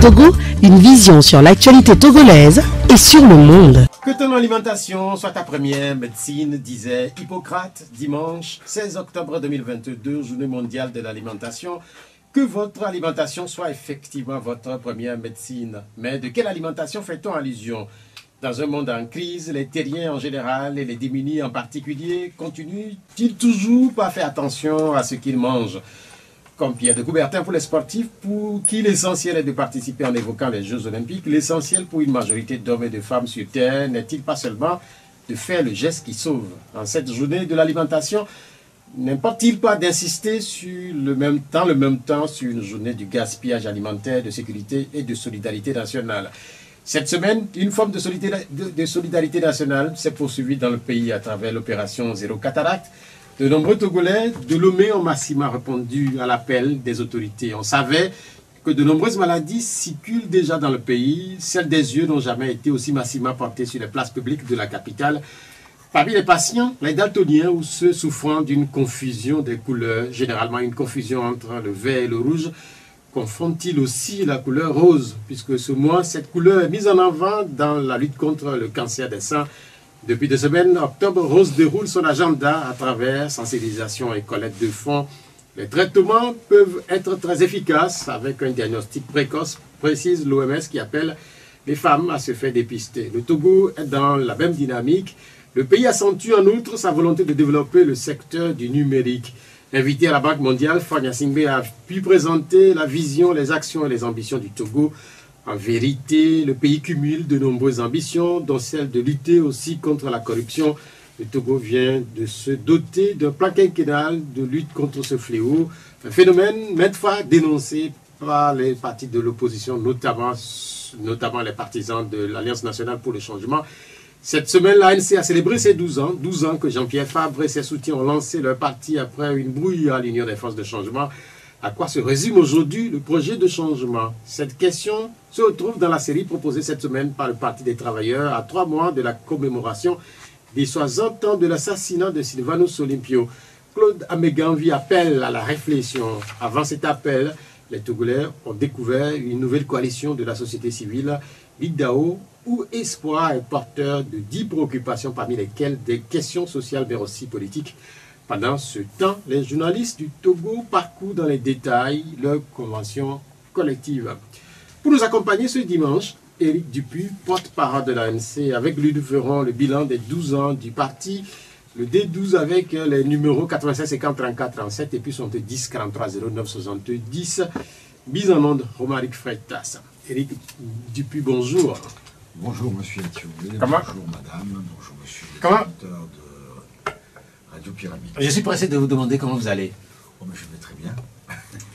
Togo, une vision sur l'actualité togolaise et sur le monde. Que ton alimentation soit ta première médecine, disait Hippocrate, dimanche 16 octobre 2022, journée mondiale de l'alimentation. Que votre alimentation soit effectivement votre première médecine. Mais de quelle alimentation fait-on allusion? Dans un monde en crise, les terriens en général et les démunis en particulier continuent-ils toujours pas faire attention à ce qu'ils mangent? Comme Pierre de Coubertin pour les sportifs, pour qui l'essentiel est de participer en évoquant les Jeux Olympiques, l'essentiel pour une majorité d'hommes et de femmes sur Terre n'est-il pas seulement de faire le geste qui sauve? En cette journée de l'alimentation, n'importe-t-il pas d'insister sur le même temps sur une journée du gaspillage alimentaire, de sécurité et de solidarité nationale? Cette semaine, une forme de solidarité nationale s'est poursuivie dans le pays à travers l'opération Zéro Cataracte. De nombreux Togolais de Lomé ont massivement répondu à l'appel des autorités. On savait que de nombreuses maladies circulent déjà dans le pays. Celles des yeux n'ont jamais été aussi massivement portées sur les places publiques de la capitale. Parmi les patients, les daltoniens ou ceux souffrant d'une confusion des couleurs, généralement une confusion entre le vert et le rouge, confondent-ils aussi la couleur rose, puisque ce mois, cette couleur est mise en avant dans la lutte contre le cancer des seins. Depuis 2 semaines, Octobre Rose déroule son agenda à travers sensibilisation et collecte de fonds. Les traitements peuvent être très efficaces avec un diagnostic précoce, précise l'OMS qui appelle les femmes à se faire dépister. Le Togo est dans la même dynamique. Le pays accentue en outre sa volonté de développer le secteur du numérique. Invité à la Banque mondiale, Fagna Singbe a pu présenter la vision, les actions et les ambitions du Togo. En vérité, le pays cumule de nombreuses ambitions, dont celle de lutter aussi contre la corruption. Le Togo vient de se doter d'un plan quinquennal de lutte contre ce fléau, un phénomène maintes fois dénoncé par les partis de l'opposition, notamment les partisans de l'Alliance nationale pour le changement. Cette semaine, l'ANC a célébré ses 12 ans. 12 ans que Jean-Pierre Fabre et ses soutiens ont lancé leur parti après une brouille à l'Union des forces de changement. À quoi se résume aujourd'hui le projet de changement? Cette question se retrouve dans la série proposée cette semaine par le Parti des travailleurs à 3 mois de la commémoration des 60 ans de l'assassinat de Sylvanus Olympio. Claude Améganvi appelle à la réflexion. Avant cet appel, les Togolais ont découvert une nouvelle coalition de la société civile, l'IDAO, où Espoir est porteur de 10 préoccupations, parmi lesquelles des questions sociales mais aussi politiques. Pendant ce temps, les journalistes du Togo parcourent dans les détails leur convention collective. Pour nous accompagner ce dimanche, Éric Dupuis, porte-parole de l'ANC. Avec lui, nous ferons le bilan des 12 ans du parti, le D12 avec les numéros 96 50 34 37 et puis 70 43 09 70. Mise en onde, Romaric Freitas. Éric Dupuis, bonjour. Bonjour, monsieur Etioublé. Comment? Bonjour, madame. Bonjour, monsieur le Comment? directeur de Radio Pyramide. Je suis pressé de vous demander comment vous allez. Oh, mais je vais très bien.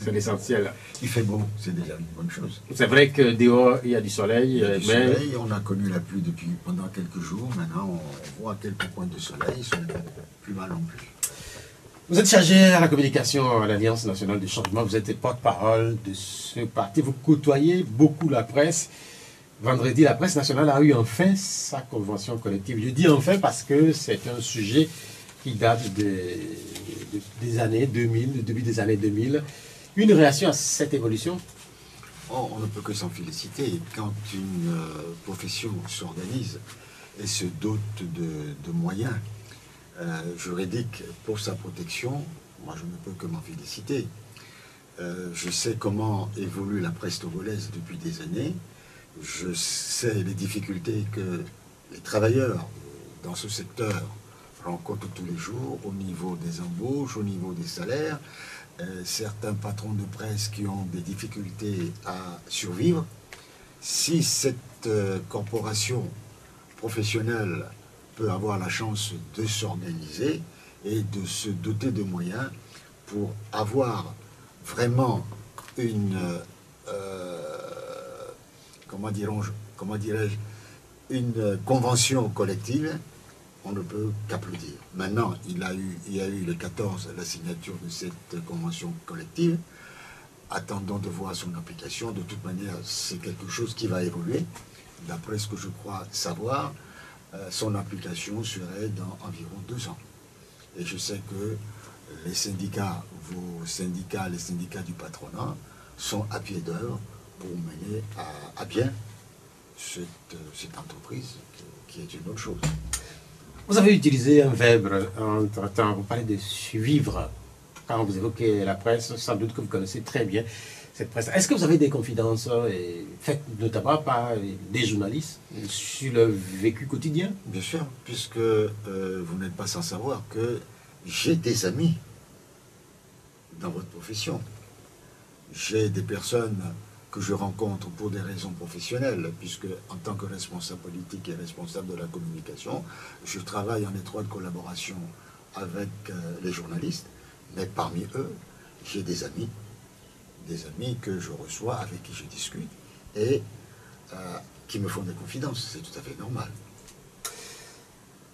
C'est l'essentiel. Il fait beau, c'est déjà une bonne chose. C'est vrai que dehors, il y a du soleil. Il y a du mais soleil, on a connu la pluie pendant quelques jours. Maintenant, on voit quelques points de soleil, ils sont plus mal non plus. Vous êtes chargé à la communication à l'Alliance nationale du changement. Vous êtes porte-parole de ce parti. Vous côtoyez beaucoup la presse. Vendredi, la presse nationale a eu enfin sa convention collective. Je dis enfin parce que c'est un sujet qui date des années 2000, début des années 2000. Une réaction à cette évolution? Oh, on ne peut que s'en féliciter. Quand une profession s'organise et se dote de moyens juridiques pour sa protection, moi je ne peux que m'en féliciter. Je sais comment évolue la presse togolaise depuis des années. Je sais les difficultés que les travailleurs dans ce secteur rencontrent tous les jours au niveau des embauches, au niveau des salaires. Certains patrons de presse qui ont des difficultés à survivre. Si cette corporation professionnelle peut avoir la chance de s'organiser et de se doter de moyens pour avoir vraiment une... comment dirais-je, une convention collective, on ne peut qu'applaudir. Maintenant, il y a eu le 14 la signature de cette convention collective. Attendons de voir son application. De toute manière, c'est quelque chose qui va évoluer. D'après ce que je crois savoir, son application serait dans environ 2 ans. Et je sais que les syndicats, vos syndicats, les syndicats du patronat, sont à pied d'œuvre pour mener à bien cette entreprise qui est une autre chose. Vous avez utilisé un verbe entre-temps, vous parlez de suivre. Quand vous évoquez la presse, sans doute que vous connaissez très bien cette presse. Est-ce que vous avez des confidences faites notamment par des journalistes sur le vécu quotidien? Bien sûr, puisque vous n'êtes pas sans savoir que j'ai des amis dans votre profession. J'ai des personnes que je rencontre pour des raisons professionnelles, puisque en tant que responsable politique et responsable de la communication, je travaille en étroite collaboration avec les journalistes, mais parmi eux, j'ai des amis que je reçois, avec qui je discute, et qui me font des confidences. C'est tout à fait normal.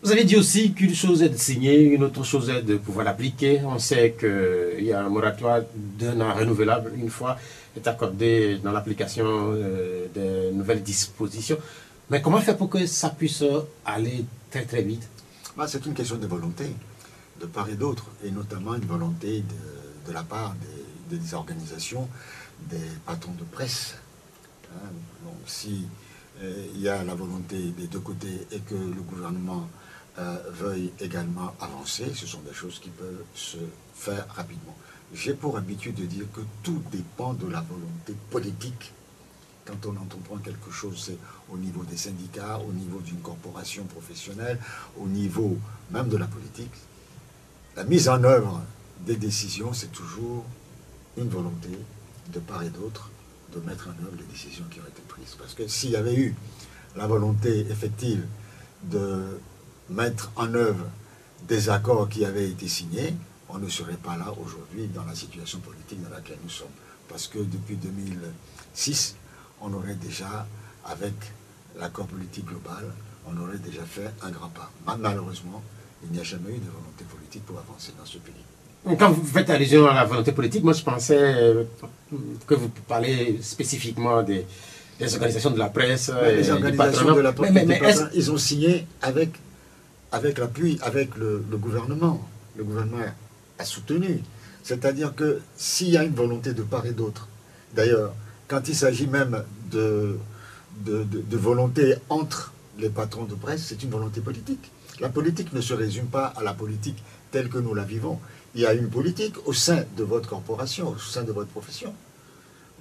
Vous avez dit aussi qu'une chose est de signer, une autre chose est de pouvoir l'appliquer. On sait qu'il y a un moratoire d'un an renouvelable, une fois, est accordé dans l'application des nouvelles dispositions. Mais comment faire pour que ça puisse aller très très vite? C'est une question de volonté, de part et d'autre, et notamment une volonté de la part des organisations, des patrons de presse. Donc, si il y a la volonté des deux côtés et que le gouvernement veuille également avancer, ce sont des choses qui peuvent se faire rapidement. J'ai pour habitude de dire que tout dépend de la volonté politique. Quand on entreprend quelque chose, c'est au niveau des syndicats, au niveau d'une corporation professionnelle, au niveau même de la politique. La mise en œuvre des décisions, c'est toujours une volonté de part et d'autre de mettre en œuvre les décisions qui ont été prises. Parce que s'il y avait eu la volonté effective de mettre en œuvre des accords qui avaient été signés, on ne serait pas là aujourd'hui dans la situation politique dans laquelle nous sommes. Parce que depuis 2006, on aurait déjà, avec l'accord politique global, on aurait déjà fait un grand pas. Malheureusement, il n'y a jamais eu de volonté politique pour avancer dans ce pays. Quand vous faites allusion à la volonté politique, moi je pensais que vous parlez spécifiquement des organisations de la presse. Les organisations de la presse, ils ont signé avec l'appui, avec le gouvernement. Le gouvernement a soutenu. C'est-à-dire que s'il y a une volonté de part et d'autre, d'ailleurs, quand il s'agit même de volonté entre les patrons de presse, c'est une volonté politique. La politique ne se résume pas à la politique telle que nous la vivons. Il y a une politique au sein de votre corporation, au sein de votre profession.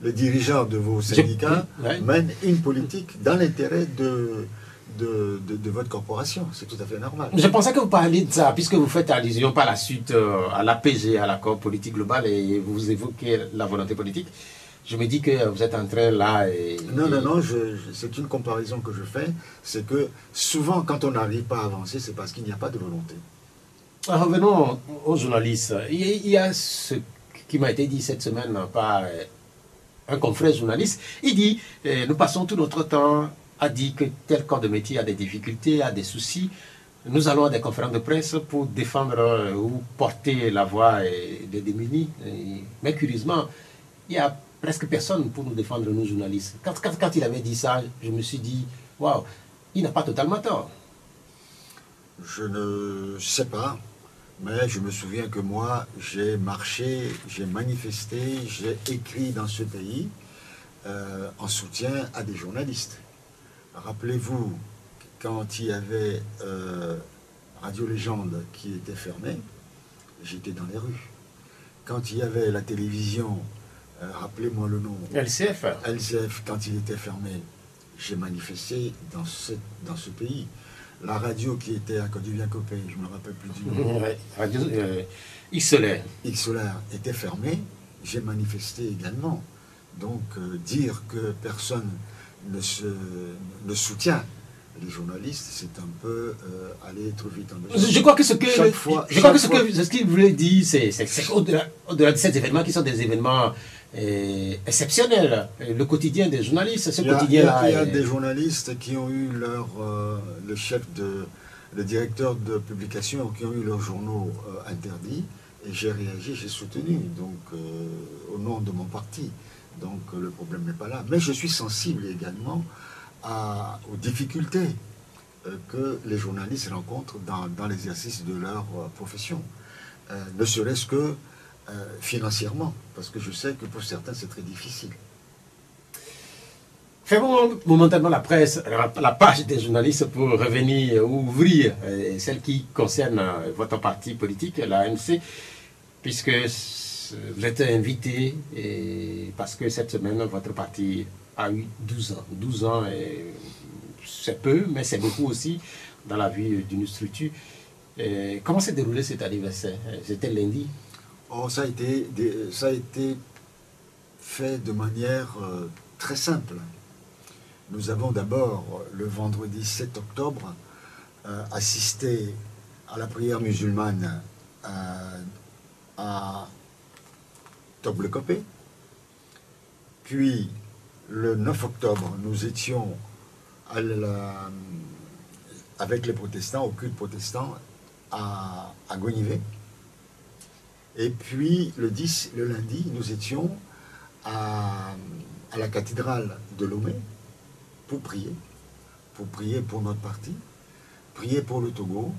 Les dirigeants de vos syndicats mènent une politique dans l'intérêt de votre corporation. C'est tout à fait normal. Je pensais que vous parliez de ça, puisque vous faites allusion par la suite à l'APG, à l'accord politique global, et vous évoquez la volonté politique. Je me dis que vous êtes en train là... Non, c'est une comparaison que je fais. C'est que souvent, quand on n'arrive pas à avancer, c'est parce qu'il n'y a pas de volonté. Revenons aux journalistes. Il y a ce qui m'a été dit cette semaine par un confrère journaliste. Il dit, nous passons tout notre temps à dire que tel corps de métier a des difficultés, a des soucis. Nous allons à des conférences de presse pour défendre ou porter la voix des démunis. Mais curieusement, il y a presque personne pour nous défendre, nous journalistes. Quand il avait dit ça, je me suis dit, waouh, il n'a pas totalement tort. Je ne sais pas, mais je me souviens que moi, j'ai marché, j'ai manifesté, j'ai écrit dans ce pays en soutien à des journalistes. Rappelez-vous, quand il y avait Radio Légende qui était fermée, j'étais dans les rues. Quand il y avait la télévision, rappelez-moi le nom. LCF. LCF, quand il était fermé, j'ai manifesté dans ce pays. La radio qui était à Côte-d'Ivoire-Copé, je ne me rappelle plus du nom. Radio X-Solaire. X-Solaire était fermé, j'ai manifesté également. Donc dire que personne ne soutient les journalistes, c'est un peu aller trop vite en besoin. Je crois que ce qu'il voulait dire, c'est au-delà de ces événements qui sont des événements exceptionnels, le quotidien des journalistes, ce quotidien-là. Il y a des journalistes qui ont eu le directeur de publication, qui ont eu leurs journaux interdits, et j'ai réagi, j'ai soutenu, donc au nom de mon parti. Donc le problème n'est pas là. Mais je suis sensible également aux difficultés que les journalistes rencontrent dans l'exercice de leur profession. Ne serait-ce que financièrement, parce que je sais que pour certains c'est très difficile. Fermons momentanément la presse, la page des journalistes pour revenir ou ouvrir celle qui concerne votre parti politique, l'ANC, puisque vous êtes invité et parce que cette semaine, votre parti a eu 12 ans. 12 ans, c'est peu, mais c'est beaucoup aussi dans la vie d'une structure. Comment s'est déroulé cet anniversaire? C'était lundi? Oh, ça a été fait de manière très simple. Nous avons d'abord, le vendredi 7 octobre, assisté à la prière musulmane à Toblekopé. Puis, le 9 octobre, nous étions avec les protestants, au culte protestant, à Gonivé. Et puis, le lundi, nous étions à la cathédrale de Lomé pour prier pour notre parti, prier pour le Togo,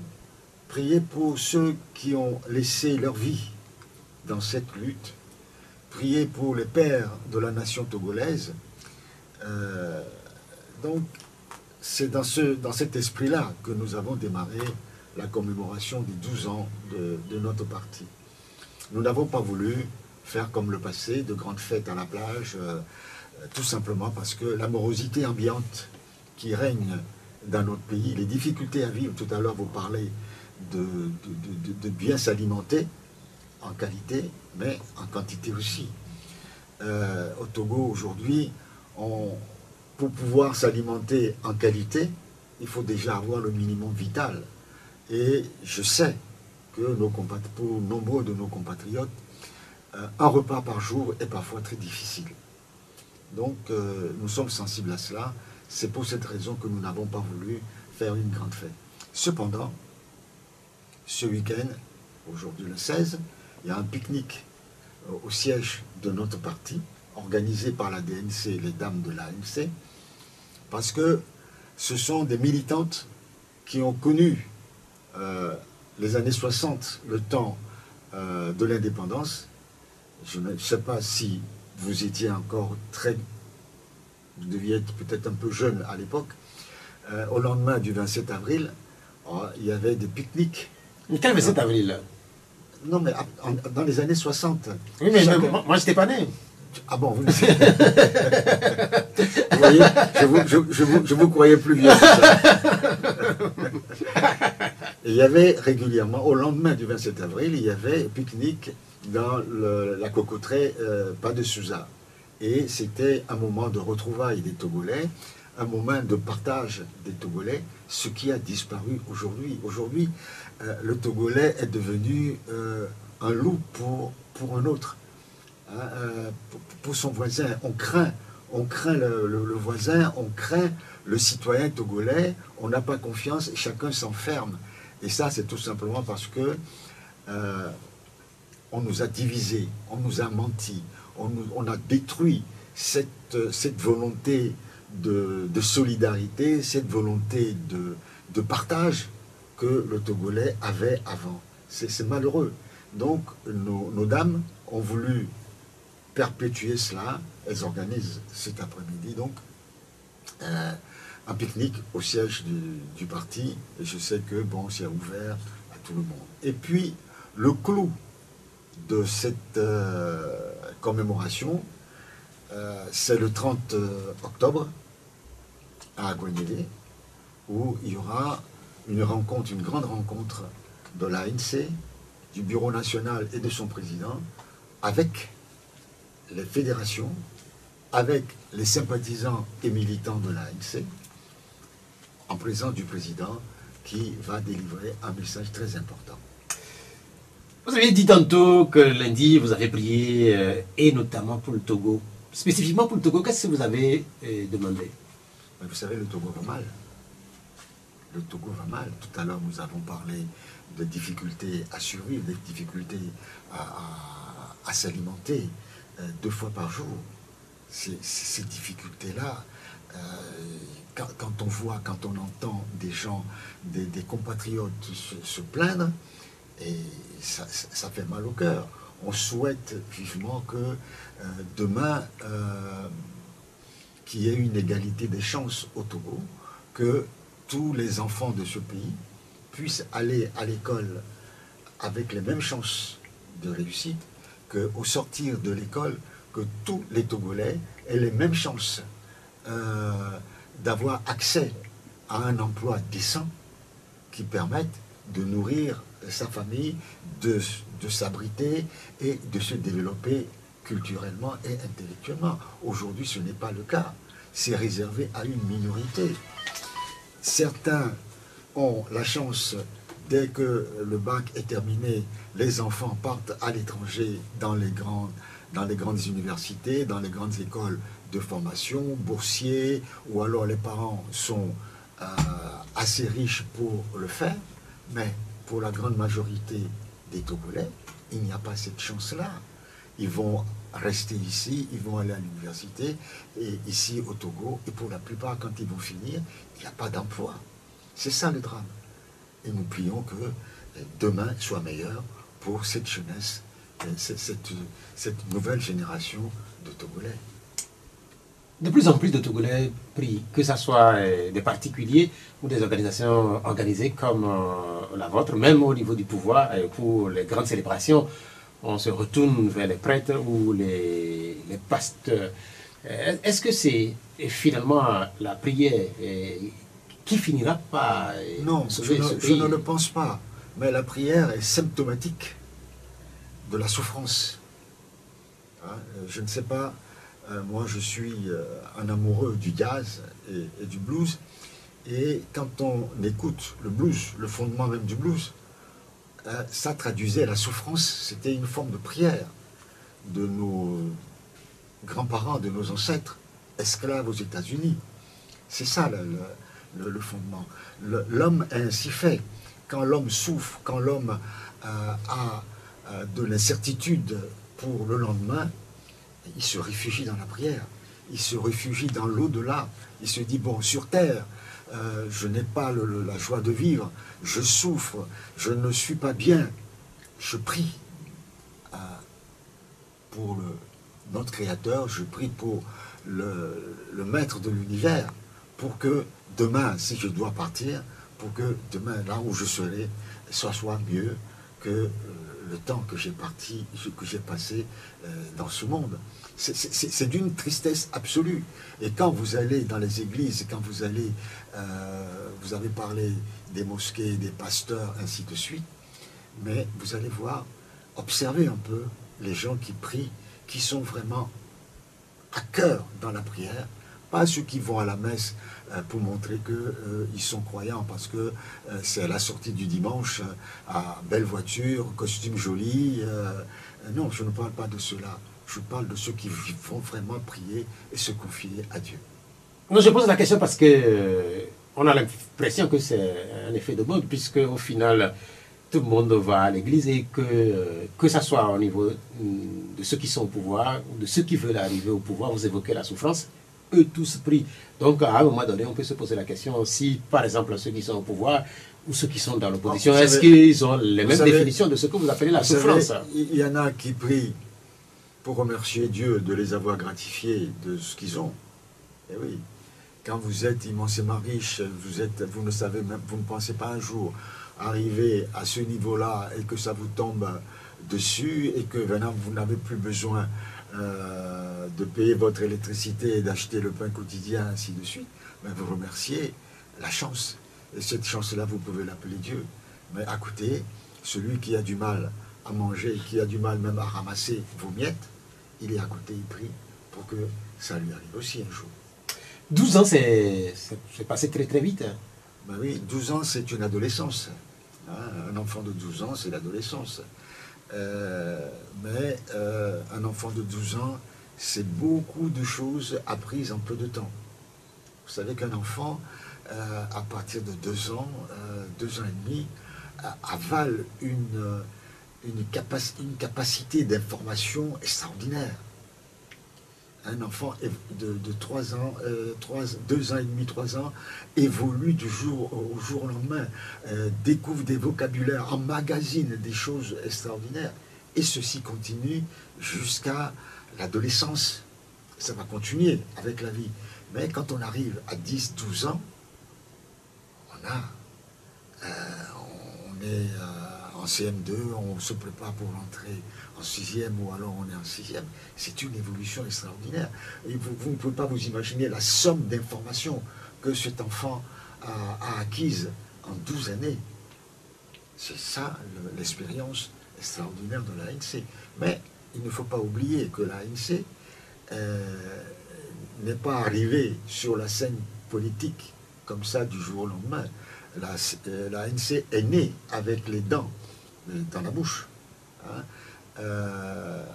prier pour ceux qui ont laissé leur vie dans cette lutte, prier pour les pères de la nation togolaise. Donc, c'est dans cet esprit-là que nous avons démarré la commémoration des 12 ans de notre parti. Nous n'avons pas voulu faire comme le passé, de grandes fêtes à la plage, tout simplement parce que la morosité ambiante qui règne dans notre pays, les difficultés à vivre, tout à l'heure vous parlez de bien s'alimenter en qualité, mais en quantité aussi. Au Togo aujourd'hui, pour pouvoir s'alimenter en qualité, il faut déjà avoir le minimum vital. Et je sais que pour nombreux de nos compatriotes, un repas par jour est parfois très difficile. Donc nous sommes sensibles à cela. C'est pour cette raison que nous n'avons pas voulu faire une grande fête. Cependant, ce week-end, aujourd'hui le 16, il y a un pique-nique au siège de notre parti, organisé par la DNC, les dames de l'ANC, parce que ce sont des militantes qui ont connu les années 60, le temps de l'indépendance. Je ne sais pas si vous étiez encore vous deviez être peut-être un peu jeune à l'époque. Au lendemain du 27 avril, il y avait des pique-niques. Mais quel 27 avril? Non, mais dans les années 60. Oui, mais moi, je n'étais pas né. Ah bon, vous ne savez Vous voyez, je vous croyais plus vieux que ça. Et il y avait régulièrement, au lendemain du 27 avril, il y avait pique-nique dans la cocoterie Pas de Souza. Et c'était un moment de retrouvailles des Togolais, un moment de partage des Togolais, ce qui a disparu aujourd'hui. Aujourd'hui, le Togolais est devenu un loup pour un autre, pour son voisin. On craint le voisin, on craint le citoyen togolais, on n'a pas confiance et chacun s'enferme. Et ça, c'est tout simplement parce que on nous a divisés, on nous a menti, on a détruit cette volonté de solidarité, cette volonté de partage que le Togolais avait avant. C'est malheureux. Donc, nos dames ont voulu perpétuer cela. Elles organisent cet après-midi, donc, un pique-nique au siège du parti. Et je sais que, bon, c'est ouvert à tout le monde. Et puis, le clou de cette commémoration, c'est le 30 octobre à Gwenévé, où il y aura une grande rencontre de l'ANC, du Bureau national et de son président, avec les fédérations, avec les sympathisants et militants de l'ANC, en présence du président qui va délivrer un message très important. Vous avez dit tantôt que lundi, vous avez prié, et notamment pour le Togo. Spécifiquement pour le Togo, qu'est-ce que vous avez demandé? Vous savez, le Togo va mal. Le Togo va mal. Tout à l'heure, nous avons parlé de difficultés à survivre, des difficultés à s'alimenter 2 fois par jour. Ces difficultés-là, quand on voit, quand on entend des gens, des compatriotes se plaindre, et ça fait mal au cœur. On souhaite vivement que demain, qu'il y ait une égalité des chances au Togo, que tous les enfants de ce pays puissent aller à l'école avec les mêmes chances de réussite, qu'au sortir de l'école, que tous les Togolais aient les mêmes chances d'avoir accès à un emploi décent qui permette de nourrir sa famille, de s'abriter et de se développer culturellement et intellectuellement. Aujourd'hui, ce n'est pas le cas. C'est réservé à une minorité. Certains ont la chance, dès que le bac est terminé, les enfants partent à l'étranger dans les grandes universités, dans les grandes écoles de formation, boursiers, ou alors les parents sont assez riches pour le faire, mais pour la grande majorité des Togolais, il n'y a pas cette chance-là. Ils vont rester ici, ils vont aller à l'université, et ici au Togo, et pour la plupart, quand ils vont finir, il n'y a pas d'emploi. C'est ça le drame. Et nous prions que demain soit meilleur pour cette jeunesse, cette nouvelle génération de Togolais. De plus en plus de Togolais prient, que ce soit des particuliers ou des organisations organisées comme la vôtre, même au niveau du pouvoir, pour les grandes célébrations, on se retourne vers les prêtres ou les pasteurs. Est-ce que c'est finalement la prière qui finira par sauver ce pays? Je ne le pense pas, mais la prière est symptomatique de la souffrance. Hein, je ne sais pas. Moi, je suis un amoureux du jazz et du blues. Et quand on écoute le blues, le fondement même du blues, ça traduisait la souffrance. C'était une forme de prière de nos grands-parents, de nos ancêtres, esclaves aux États-Unis. C'est ça le fondement. L'homme est ainsi fait. Quand l'homme souffre, quand l'homme a de l'incertitude pour le lendemain, il se réfugie dans la prière, il se réfugie dans l'au-delà, il se dit, bon, sur terre, je n'ai pas la joie de vivre, je souffre, je ne suis pas bien, je prie pour notre Créateur, je prie pour le Maître de l'univers, pour que demain, si je dois partir, pour que demain, là où je serai, soit mieux que le temps que j'ai passé dans ce monde. C'est d'une tristesse absolue. Et quand vous allez dans les églises, quand vous allez, vous avez parlé des mosquées, des pasteurs, ainsi de suite, mais vous allez voir, observez un peu les gens qui prient, qui sont vraiment à cœur dans la prière, pas ceux qui vont à la messe pour montrer qu'ils sont croyants, parce que c'est à la sortie du dimanche, à belle voiture, costume joli. Non, je ne parle pas de ceux-là. Je parle de ceux qui vont vraiment prier et se confier à Dieu. Non, je pose la question parce que on a l'impression que c'est un effet de mode, puisque au final, tout le monde va à l'église et que ça soit au niveau de ceux qui sont au pouvoir, ou de ceux qui veulent arriver au pouvoir, vous évoquez la souffrance, eux tous prient. Donc à un moment donné, on peut se poser la question si, par exemple, ceux qui sont au pouvoir ou ceux qui sont dans l'opposition, est-ce qu'ils ont les mêmes définitions de ce que vous appelez la souffrance? Il y en a qui prient pour remercier Dieu de les avoir gratifiés de ce qu'ils ont. Et oui, quand vous êtes immensément riche, vous ne savez même, vous ne pensez pas un jour arriver à ce niveau-là et que ça vous tombe dessus et que maintenant vous n'avez plus besoin de payer votre électricité et d'acheter le pain quotidien, ainsi de suite, mais vous remerciez la chance. Et cette chance-là, vous pouvez l'appeler Dieu. Mais à côté, celui qui a du mal à manger, qui a du mal même à ramasser vos miettes, il est à côté, il prie pour que ça lui arrive aussi un jour. 12 ans, c'est passé très très vite. Ben oui, 12 ans, c'est une adolescence. Hein, un enfant de 12 ans, c'est l'adolescence. Mais un enfant de 12 ans, c'est beaucoup de choses apprises en peu de temps. Vous savez qu'un enfant, à partir de 2 ans, 2 ans et demi, avale une capacité d'information extraordinaire. Un enfant de 3 ans, 2 ans et demi, 3 ans, évolue du jour au jour au lendemain, découvre des vocabulaires, emmagasine des choses extraordinaires. Et ceci continue jusqu'à l'adolescence. Ça va continuer avec la vie. Mais quand on arrive à 10, 12 ans, on est en CM2, on se prépare pour rentrer en 6e ou alors on est en 6e. C'est une évolution extraordinaire. Et vous ne pouvez pas vous imaginer la somme d'informations que cet enfant a acquise en 12 années. C'est ça l'expérience extraordinaire de l'ANC. Mais il ne faut pas oublier que l'ANC n'est pas arrivée sur la scène politique comme ça du jour au lendemain. L'ANC est née avec les dents dans la bouche, hein,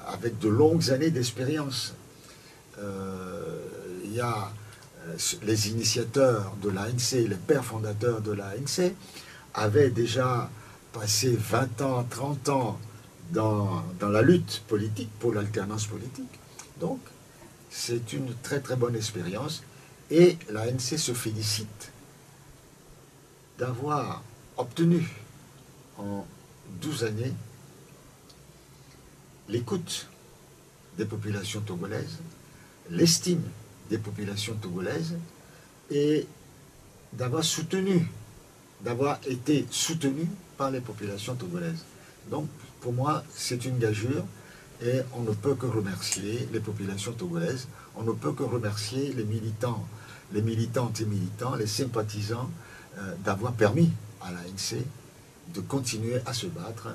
avec de longues années d'expérience. Il y a les initiateurs de l'ANC, les pères fondateurs de l'ANC, avaient déjà passé 20 ans, 30 ans dans la lutte politique, pour l'alternance politique. Donc, c'est une très très bonne expérience et l'ANC se félicite d'avoir obtenu en 12 années l'écoute des populations togolaises, l'estime des populations togolaises et d'avoir été soutenu par les populations togolaises. Donc, pour moi, c'est une gageure et on ne peut que remercier les populations togolaises, on ne peut que remercier les militants, les militantes et militants, les sympathisants d'avoir permis à l'ANC de continuer à se battre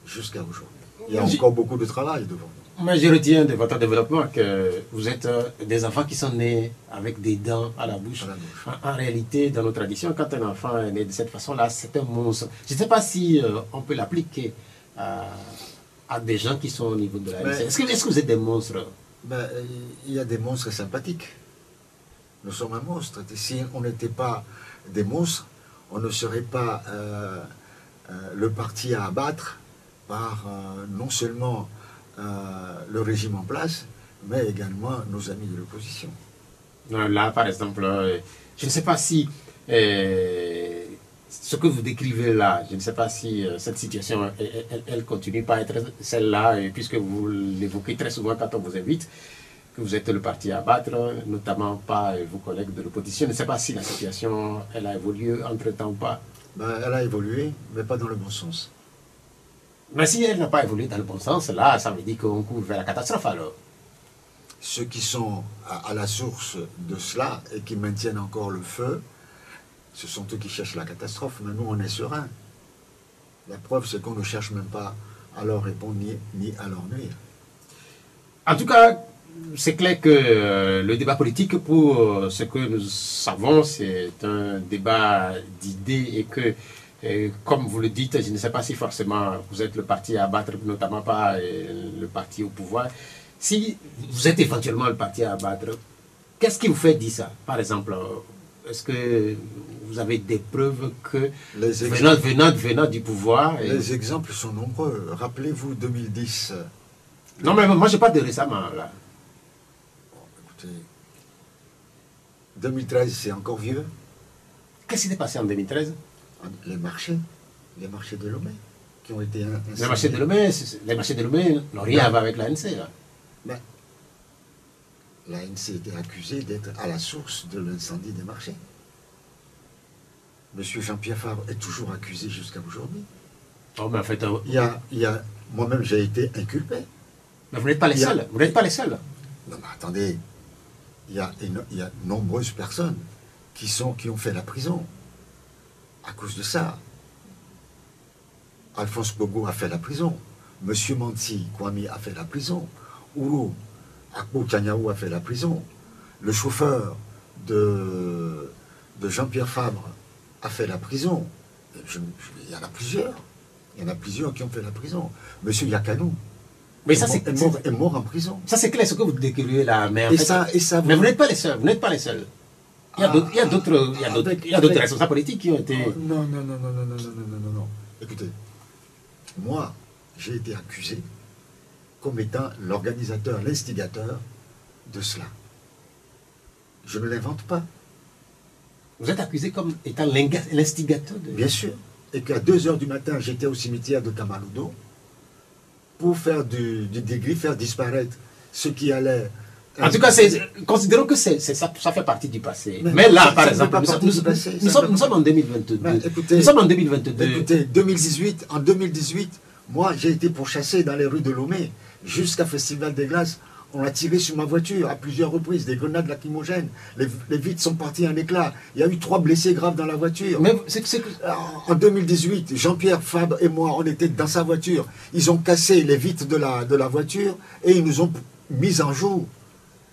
jusqu'à aujourd'hui. Il y a encore beaucoup de travail devant nous. Mais je retiens de votre développement que vous êtes des enfants qui sont nés avec des dents à la bouche. En réalité, dans nos traditions, quand un enfant est né de cette façon-là, c'est un monstre. Je ne sais pas si on peut l'appliquer à des gens qui sont au niveau de la l'ANC. Est-ce que vous êtes des monstres? Il y a des monstres sympathiques. Nous sommes un monstre. Et si on n'était pas des monstres, on ne serait pas le parti à abattre par non seulement le régime en place, mais également nos amis de l'opposition. Là, par exemple, je ne sais pas si ce que vous décrivez là, je ne sais pas si cette situation, elle continue pas à être celle-là, puisque vous l'évoquez très souvent quand on vous invite, que vous êtes le parti à battre, notamment par vos collègues de l'opposition. Je ne sais pas si la situation, elle a évolué entre-temps ou pas. Elle a évolué, mais pas dans le bon sens. Mais si elle n'a pas évolué dans le bon sens, là, ça veut dire qu'on court vers la catastrophe alors. Ceux qui sont à la source de cela et qui maintiennent encore le feu, ce sont eux qui cherchent la catastrophe, mais nous on est sereins. La preuve c'est qu'on ne cherche même pas à leur répondre ni à leur nuire. En tout cas, c'est clair que le débat politique, pour ce que nous savons, c'est un débat d'idées et que, comme vous le dites, je ne sais pas si forcément vous êtes le parti à abattre, notamment pas le parti au pouvoir. Si vous êtes éventuellement le parti à abattre, qu'est-ce qui vous fait dire ça? Par exemple, est-ce que vous avez des preuves que, venant du pouvoir... Les exemples sont nombreux. Rappelez-vous 2010. Non, mais moi je parle de récemment, là. Bon, écoutez, 2013, c'est encore vieux. Qu'est-ce qui s'est passé en 2013? Les marchés de Lomé, qui ont été... Les marchés de Lomé n'ont rien à voir avec l'ANC, là. Ben, l'ANC était accusée d'être à la source de l'incendie des marchés. Monsieur Jean-Pierre Fabre est toujours accusé jusqu'à aujourd'hui. Oh, mais en fait, moi-même, j'ai été inculpé. Mais vous n'êtes pas les seuls. Vous n'êtes pas les seuls. Non, mais attendez. Il y a nombreuses personnes qui ont fait la prison à cause de ça. Alphonse Bogo a fait la prison. Monsieur Manti Kwame a fait la prison. Ouro Akbo Kanyaou a fait la prison. Le chauffeur de Jean-Pierre Fabre a fait la prison. Il y en a plusieurs. Il y en a plusieurs qui ont fait la prison. Monsieur Yakanou est mort en prison. Ça c'est clair ce que vous décrivez là. Mais, mais vous n'êtes pas les seuls. Vous n'êtes pas les seuls. Il y a d'autres responsables politiques qui ont été... Non. Écoutez, moi, j'ai été accusé comme étant l'organisateur, l'instigateur de cela. Je ne l'invente pas. Vous êtes accusé comme étant l'instigateur de... Bien sûr. Et qu'à 2 h du matin, j'étais au cimetière de Kamaludo pour faire du dégris, faire disparaître ce qui allait En tout cas, considérons que ça fait partie du passé. Mais là, par exemple, nous sommes en 2022. Nous sommes en 2022. Écoutez, en 2018, moi, j'ai été pourchassé dans les rues de Lomé jusqu'à Festival des Glaces. On a tiré sur ma voiture à plusieurs reprises, des grenades lacrymogènes. Les vitres sont parties en éclats. Il y a eu 3 blessés graves dans la voiture. Mais en 2018, Jean-Pierre Fabre et moi, on était dans sa voiture. Ils ont cassé les vitres de la voiture et ils nous ont mis en jour.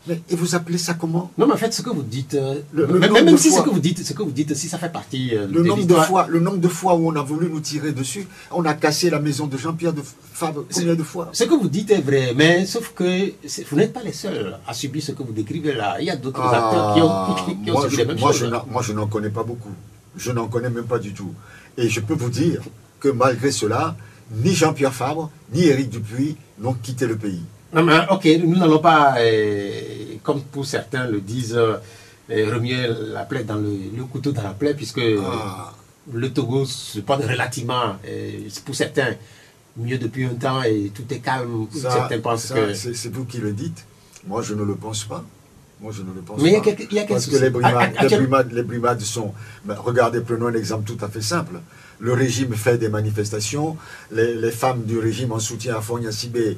Mais et vous appelez ça comment? Non, mais en fait, ce que vous dites, même si ce que vous dites, si ça fait partie le nombre de fois où on a voulu nous tirer dessus, on a cassé la maison de Jean-Pierre Fabre combien de fois? Ce que vous dites est vrai, mais sauf que vous n'êtes pas les seuls à subir ce que vous décrivez là. Il y a d'autres acteurs qui ont subi les mêmes choses. Moi, je n'en connais pas beaucoup. Je n'en connais même pas du tout. Et je peux vous dire que malgré cela, ni Jean-Pierre Fabre, ni Éric Dupuis n'ont quitté le pays. Non, mais ok, nous n'allons pas, comme pour certains le disent, remuer la plaie dans le couteau dans la plaie, puisque le Togo se porte relativement, pour certains, mieux depuis un temps et tout est calme. Certains pensent que... C'est vous qui le dites. Moi, je ne le pense pas. Moi, je ne le pense mais pas. Il y a parce que les brimades sont... Ben, regardez, prenons un exemple tout à fait simple. Le régime fait des manifestations. Les femmes du régime en soutien à Fogna Sibé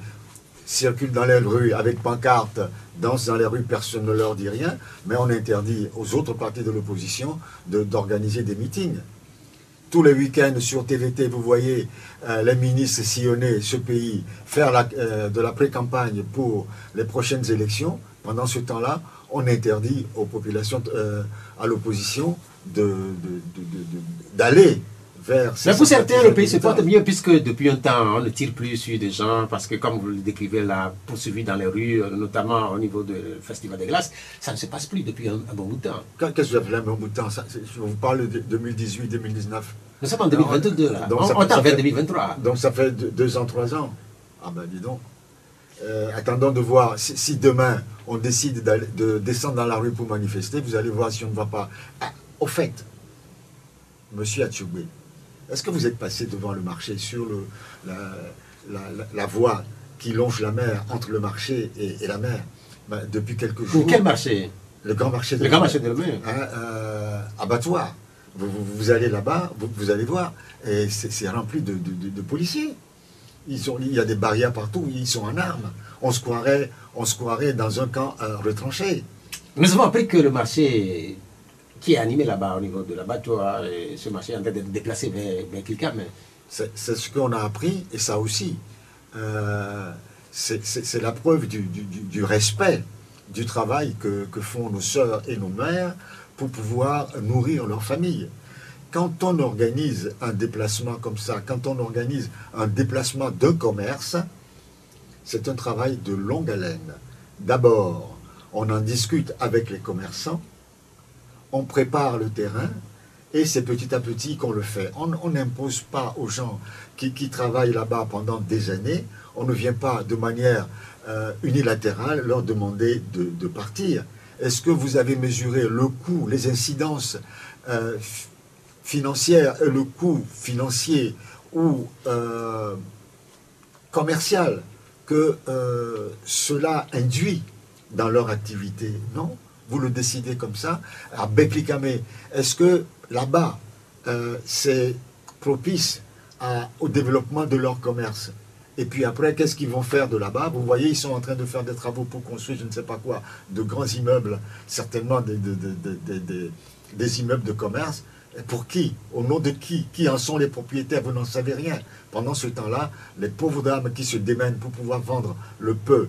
circulent dans les rues avec pancartes, dansent dans les rues, personne ne leur dit rien, mais on interdit aux autres partis de l'opposition d'organiser des meetings. Tous les week-ends sur TVT, vous voyez les ministres sillonner ce pays, faire de la pré-campagne pour les prochaines élections. Pendant ce temps-là, on interdit aux populations, à l'opposition, d'aller vers... Mais pour certains, le pays se porte mieux puisque depuis un temps, on ne tire plus sur des gens parce que, comme vous le décrivez là, poursuivi dans les rues, notamment au niveau du Festival des Glaces, ça ne se passe plus depuis un bon bout de temps. Qu'est-ce que vous appelez un bon bout de temps? Je vous parle de 2018-2019. Nous sommes en 2022 là, on est en 2023. Donc ça fait 2 ans, 3 ans. Ah ben dis donc. Attendons de voir si demain on décide de descendre dans la rue pour manifester, vous allez voir si on ne va pas. Ah, au fait, monsieur Atchoubé, est-ce que vous êtes passé devant le marché sur la voie qui longe la mer entre le marché et la mer depuis quelques jours? Quel marché? Le grand marché de la mer. Abattoir. Vous allez là-bas, vous allez voir, et c'est rempli de policiers. Il y a des barrières partout, ils sont en armes. On se croirait dans un camp retranché. Nous avons appris que le marché qui est animé là-bas au niveau de l'abattoir, ce marché est en train d'être déplacé vers Kilka. C'est ce qu'on a appris, et ça aussi, c'est la preuve du respect du travail que font nos sœurs et nos mères pour pouvoir nourrir leur famille. Quand on organise un déplacement comme ça, quand on organise un déplacement d'un commerce, c'est un travail de longue haleine. D'abord, on en discute avec les commerçants, on prépare le terrain, et c'est petit à petit qu'on le fait. On n'impose pas aux gens qui travaillent là-bas pendant des années, on ne vient pas de manière unilatérale leur demander de partir. Est-ce que vous avez mesuré le coût, les incidences financières, le coût financier ou commercial que cela induit dans leur activité? Non, vous le décidez comme ça. À Beklikame, est-ce que là-bas, c'est propice au développement de leur commerce? Et puis après, qu'est-ce qu'ils vont faire de là-bas? Vous voyez, ils sont en train de faire des travaux pour construire, je ne sais pas quoi, de grands immeubles, certainement des immeubles de commerce. Et pour qui? Au nom de qui? Qui en sont les propriétaires? Vous n'en savez rien. Pendant ce temps-là, les pauvres dames qui se démènent pour pouvoir vendre le peu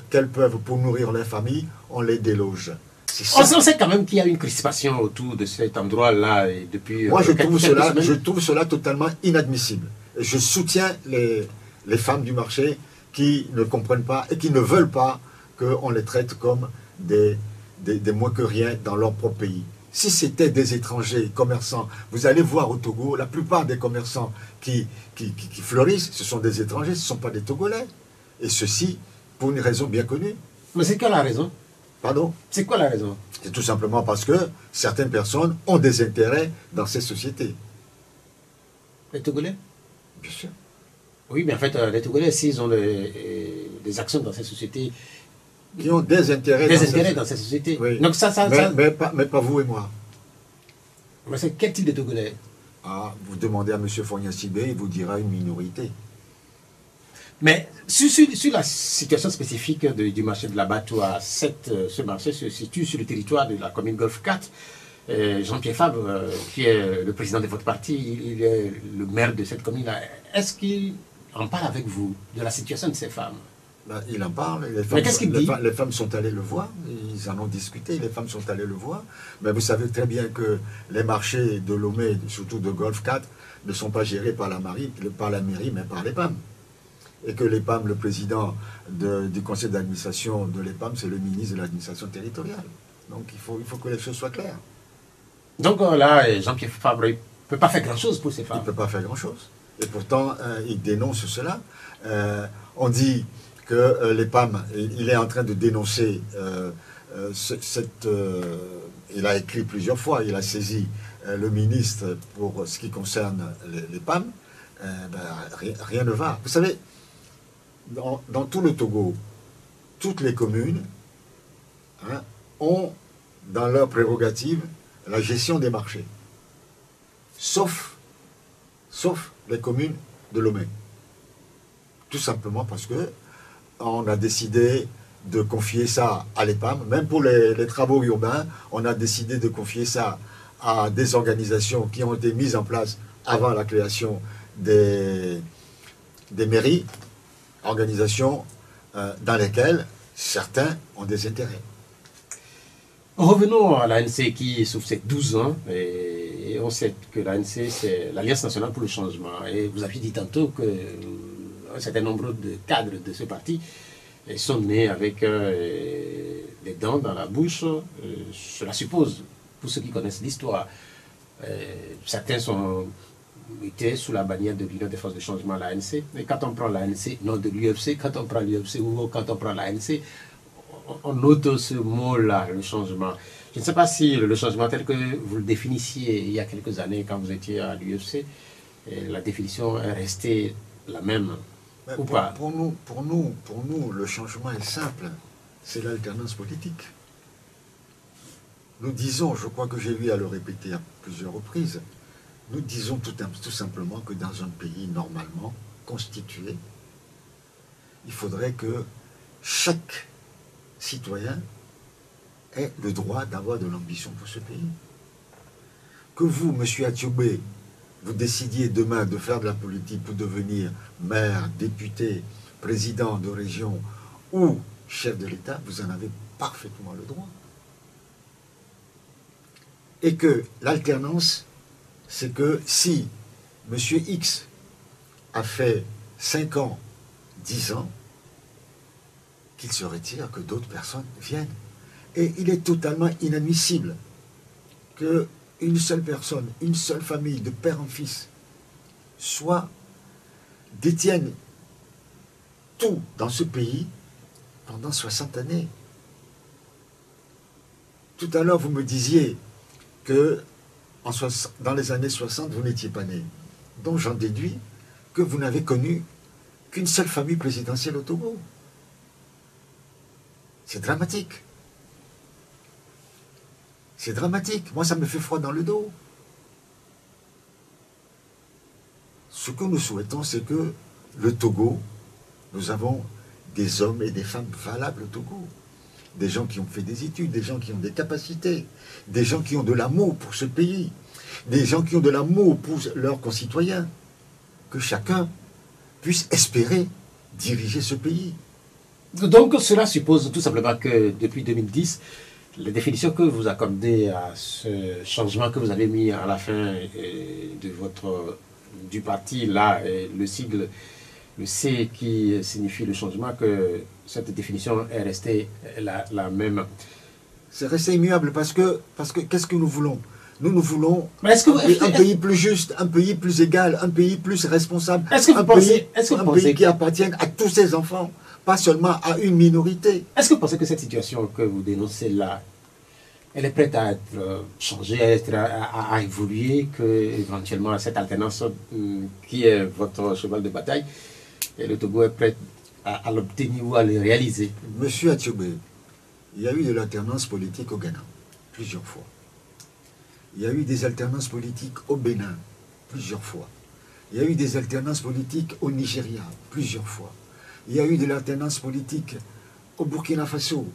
qu'elles peuvent pour nourrir leur famille, on les déloge. On sait quand même qu'il y a une crispation autour de cet endroit-là depuis... Moi, je trouve cela totalement inadmissible. Et je soutiens les femmes du marché qui ne comprennent pas et qui ne veulent pas qu'on les traite comme des moins que rien dans leur propre pays. Si c'était des étrangers commerçants, vous allez voir au Togo, la plupart des commerçants qui fleurissent, ce sont des étrangers, ce ne sont pas des Togolais. Et ceci, pour une raison bien connue. Mais c'est quoi la raison? Pardon? C'est quoi la raison? C'est tout simplement parce que certaines personnes ont des intérêts dans ces sociétés. Les Togolais? Bien sûr. Oui, mais en fait, les Togolais, s'ils ont des actions dans ces sociétés, qui ont des intérêts, dans cette société. Oui. Donc Mais pas vous et moi. Mais c'est quel type de Togolais? Ah, vous demandez à M. Fogna Sibé, il vous dira une minorité. Mais sur la situation spécifique du marché de la Batoire, ce marché se situe sur le territoire de la commune Golfe 4. Jean-Pierre Fabre, qui est le président de votre parti, il est le maire de cette commune-là. Est-ce qu'il en parle avec vous de la situation de ces femmes? Ben, il en parle. Mais qu'est-ce qu'il dit? Les femmes sont allées le voir, ils en ont discuté, les femmes sont allées le voir. Mais vous savez très bien que les marchés de Lomé, surtout de Golfe 4, ne sont pas gérés par la mairie, mais par les PAM. Et que les PAM, le président du conseil d'administration de l'EPAM, c'est le ministre de l'administration territoriale. Donc il faut que les choses soient claires. Donc là, Jean-Pierre Fabre ne peut pas faire grand-chose pour ces femmes. Il ne peut pas faire grand-chose. Et pourtant, il dénonce cela. On dit que les PAM, il est en train de dénoncer il a écrit plusieurs fois, il a saisi le ministre pour ce qui concerne les PAM. Rien ne va. Vous savez, dans tout le Togo, toutes les communes ont dans leur prérogative la gestion des marchés, sauf les communes de Lomé. Tout simplement parce que on a décidé de confier ça à l'EPAM, même pour les travaux urbains, on a décidé de confier ça à des organisations qui ont été mises en place avant la création des mairies, organisations dans lesquelles certains ont des intérêts. Revenons à l'ANC qui souffre ses 12 ans, et on sait que l'ANC, c'est l'Alliance nationale pour le changement. Et vous aviez dit tantôt qu'un certain nombre de cadres de ce parti sont nés avec des dents dans la bouche. Cela suppose, pour ceux qui connaissent l'histoire, certains étaient sous la bannière de l'Union des forces de changement, l'ANC. Et quand on prend l'ANC, non de l'UFC, quand on prend l'UFC ou quand on prend l'ANC, on note ce mot-là, le changement. Je ne sais pas si le changement tel que vous le définissiez il y a quelques années quand vous étiez à l'UFC, la définition est restée la même, ou pas? Pour nous, le changement est simple. C'est l'alternance politique. Nous disons, je crois que j'ai eu à le répéter à plusieurs reprises, nous disons tout simplement que dans un pays normalement constitué, il faudrait que chaque citoyen ait le droit d'avoir de l'ambition pour ce pays. Que vous, M. Atioubé, vous décidiez demain de faire de la politique pour devenir maire, député, président de région ou chef de l'État, vous en avez parfaitement le droit. Et que l'alternance, c'est que si M. X a fait 5 ans, 10 ans, qu'il se retire, que d'autres personnes viennent. Et il est totalement inadmissible qu'une seule personne, une seule famille, de père en fils, détienne tout dans ce pays pendant 60 années. Tout à l'heure, vous me disiez que dans les années 60, vous n'étiez pas né. Donc j'en déduis que vous n'avez connu qu'une seule famille présidentielle au Togo. C'est dramatique. C'est dramatique. Moi, ça me fait froid dans le dos. Ce que nous souhaitons, c'est que le Togo, nous avons des hommes et des femmes valables au Togo. Des gens qui ont fait des études, des gens qui ont des capacités, des gens qui ont de l'amour pour ce pays, des gens qui ont de l'amour pour leurs concitoyens. Que chacun puisse espérer diriger ce pays. Donc cela suppose tout simplement que depuis 2010, la définition que vous accordez à ce changement que vous avez mis à la fin du parti, là, le sigle, le C qui signifie le changement, que cette définition est restée la même. C'est resté immuable parce que qu'est-ce que nous voulons? Nous voulons un pays plus juste, un pays plus égal, un pays plus responsable, un pays qui appartienne à tous ses enfants, pas seulement à une minorité. Est-ce que vous pensez que cette situation que vous dénoncez là, elle est prête à être changée, à évoluer, que éventuellement cette alternance qui est votre cheval de bataille, et le Togo est prêt à l'obtenir ou à le réaliser? Monsieur Attiobé, il y a eu de l'alternance politique au Ghana, plusieurs fois. Il y a eu des alternances politiques au Bénin, plusieurs fois. Il y a eu des alternances politiques au Nigeria, plusieurs fois. Il y a eu de l'alternance politique au Burkina Faso.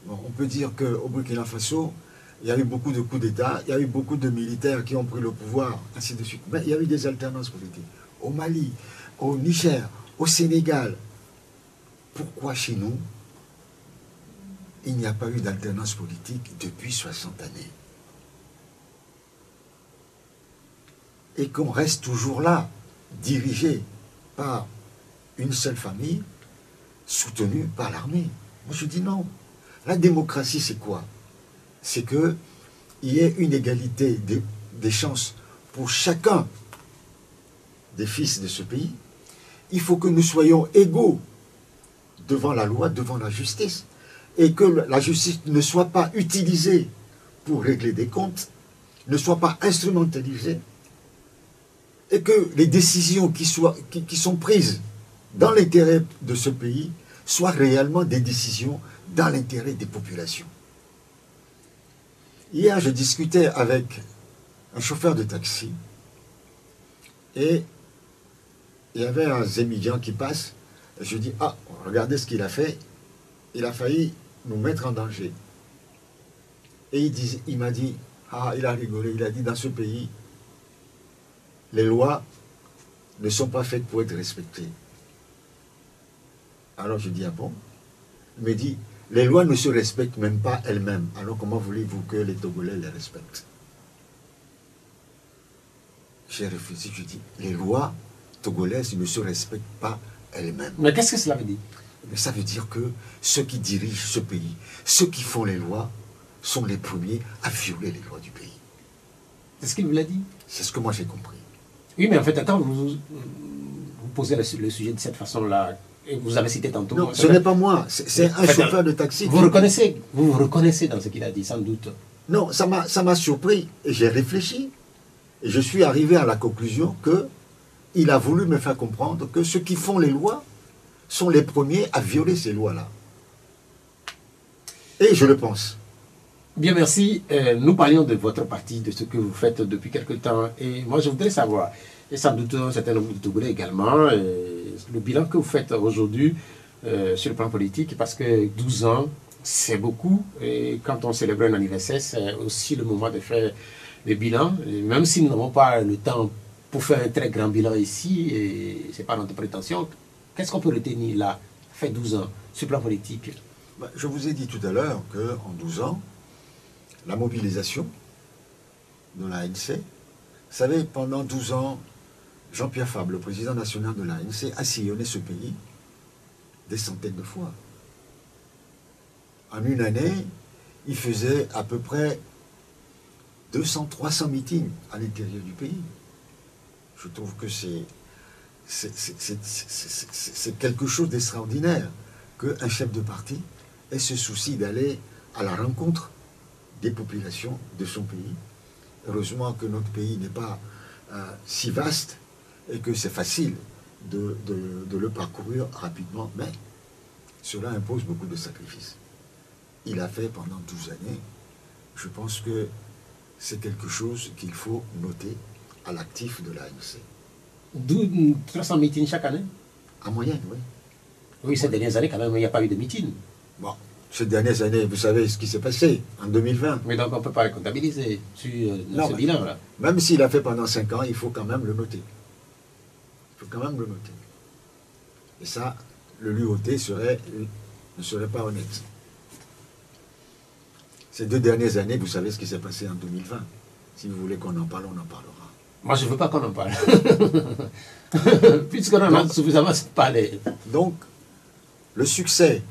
Bon, on peut dire qu'au Burkina Faso, il y a eu beaucoup de coups d'État, il y a eu beaucoup de militaires qui ont pris le pouvoir, ainsi de suite. Mais il y a eu des alternances politiques. Au Mali, au Niger, au Sénégal. Pourquoi chez nous, il n'y a pas eu d'alternance politique depuis 60 années? Et qu'on reste toujours là, dirigé par une seule famille, soutenue par l'armée. Moi je dis non. La démocratie c'est quoi? C'est qu'il y ait une égalité des chances pour chacun des fils de ce pays. Il faut que nous soyons égaux devant la loi, devant la justice, et que la justice ne soit pas utilisée pour régler des comptes, ne soit pas instrumentalisée, et que les décisions qui sont prises dans l'intérêt de ce pays soient réellement des décisions dans l'intérêt des populations. Hier, je discutais avec un chauffeur de taxi, et il y avait un Zémidjan qui passe, et je dis, ah, regardez ce qu'il a fait, il a failli nous mettre en danger. Et il m'a dit, ah, il a rigolé, il a dit, dans ce pays, les lois ne sont pas faites pour être respectées. Alors je dis, ah bon? Il me dit, les lois ne se respectent même pas elles-mêmes. Alors comment voulez-vous que les Togolais les respectent? J'ai réfléchi, je dis, les lois togolaises ne se respectent pas elles-mêmes. Mais qu'est-ce que cela veut dire? Mais ça veut dire que ceux qui dirigent ce pays, ceux qui font les lois, sont les premiers à violer les lois du pays. C'est ce qu'il vous l'a dit? C'est ce que moi j'ai compris. Oui, mais en fait, attends, vous posez le sujet de cette façon-là, et vous avez cité tantôt... Non, ce n'est pas moi, c'est un chauffeur de taxi. Vous vous reconnaissez dans ce qu'il a dit, sans doute. Non, ça m'a surpris, et j'ai réfléchi, et je suis arrivé à la conclusion que il a voulu me faire comprendre que ceux qui font les lois sont les premiers à violer ces lois-là. Et je le pense. Bien, merci. Nous parlions de votre parti, de ce que vous faites depuis quelque temps. Et moi, je voudrais savoir, et sans doute un certain nombre de Togolais également, le bilan que vous faites aujourd'hui sur le plan politique, parce que 12 ans, c'est beaucoup. Et quand on célèbre un anniversaire, c'est aussi le moment de faire le bilan. Et même si nous n'avons pas le temps pour faire un très grand bilan ici, et ce n'est pas notre prétention, qu'est-ce qu'on peut retenir là, fait 12 ans, sur le plan politique? Je vous ai dit tout à l'heure qu'en 12 ans, la mobilisation de l'ANC, vous savez, pendant 12 ans, Jean-Pierre Fabre, le président national de l'ANC, a sillonné ce pays des centaines de fois. En une année, il faisait à peu près 200-300 meetings à l'intérieur du pays. Je trouve que c'est quelque chose d'extraordinaire qu'un chef de parti ait ce souci d'aller à la rencontre des populations de son pays. Heureusement que notre pays n'est pas si vaste et que c'est facile de le parcourir rapidement, mais cela impose beaucoup de sacrifices. Il a fait pendant 12 années. Je pense que c'est quelque chose qu'il faut noter à l'actif de l'ANC. 300 meetings chaque année? En moyenne, oui. Oui, ces dernières années, quand même, il n'y a pas eu de meeting. Bon, ces dernières années, vous savez ce qui s'est passé en 2020. Mais donc, on ne peut pas le comptabiliser sur ce bilan-là. Même s'il a fait pendant 5 ans, il faut quand même le noter. Il faut quand même le noter. Et ça, le lui ôter ne serait pas honnête. Ces 2 dernières années, vous savez ce qui s'est passé en 2020. Si vous voulez qu'on en parle, on en parlera. Moi, je ne veux pas qu'on en parle. Puisqu'on en a suffisamment parlé. Donc, le succès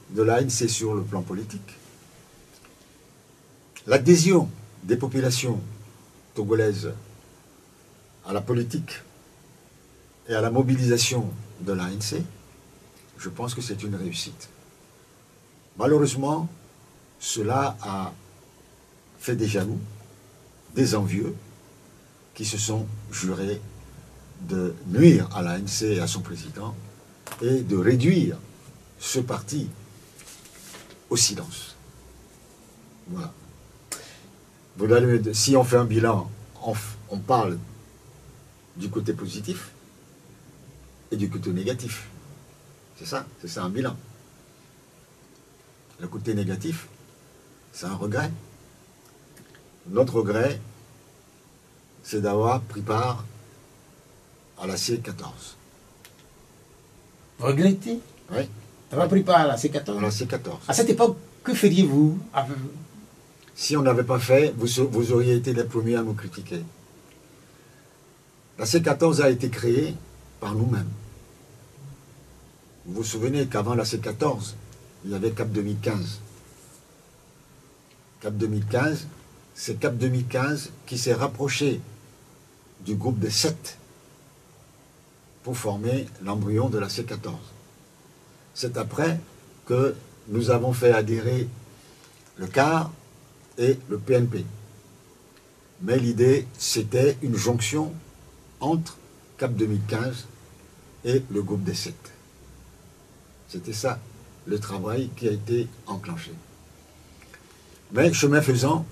de l'ANC sur le plan politique, l'adhésion des populations togolaises à la politique et à la mobilisation de l'ANC, je pense que c'est une réussite. Malheureusement, cela a fait des jaloux, des envieux, qui se sont jurés de nuire à l'ANC et à son président et de réduire ce parti au silence. Voilà. Vous allez me dire, si on fait un bilan, on parle du côté positif et du côté négatif. C'est ça un bilan. Le côté négatif, c'est un regret. Notre regret, c'est d'avoir pris part à la C14. Regrettez Oui. d'avoir pris part à la C14. À la C14. À cette époque, que feriez-vous? Si on n'avait pas fait, vous auriez été les premiers à nous critiquer. La C14 a été créée par nous-mêmes. Vous vous souvenez qu'avant la C14, il y avait Cap 2015. Cap 2015, c'est Cap 2015 qui s'est rapproché du groupe des 7 pour former l'embryon de la C14. C'est après que nous avons fait adhérer le CAR et le PNP. Mais l'idée, c'était une jonction entre Cap 2015 et le groupe des 7. C'était ça, le travail qui a été enclenché. Mais chemin faisant,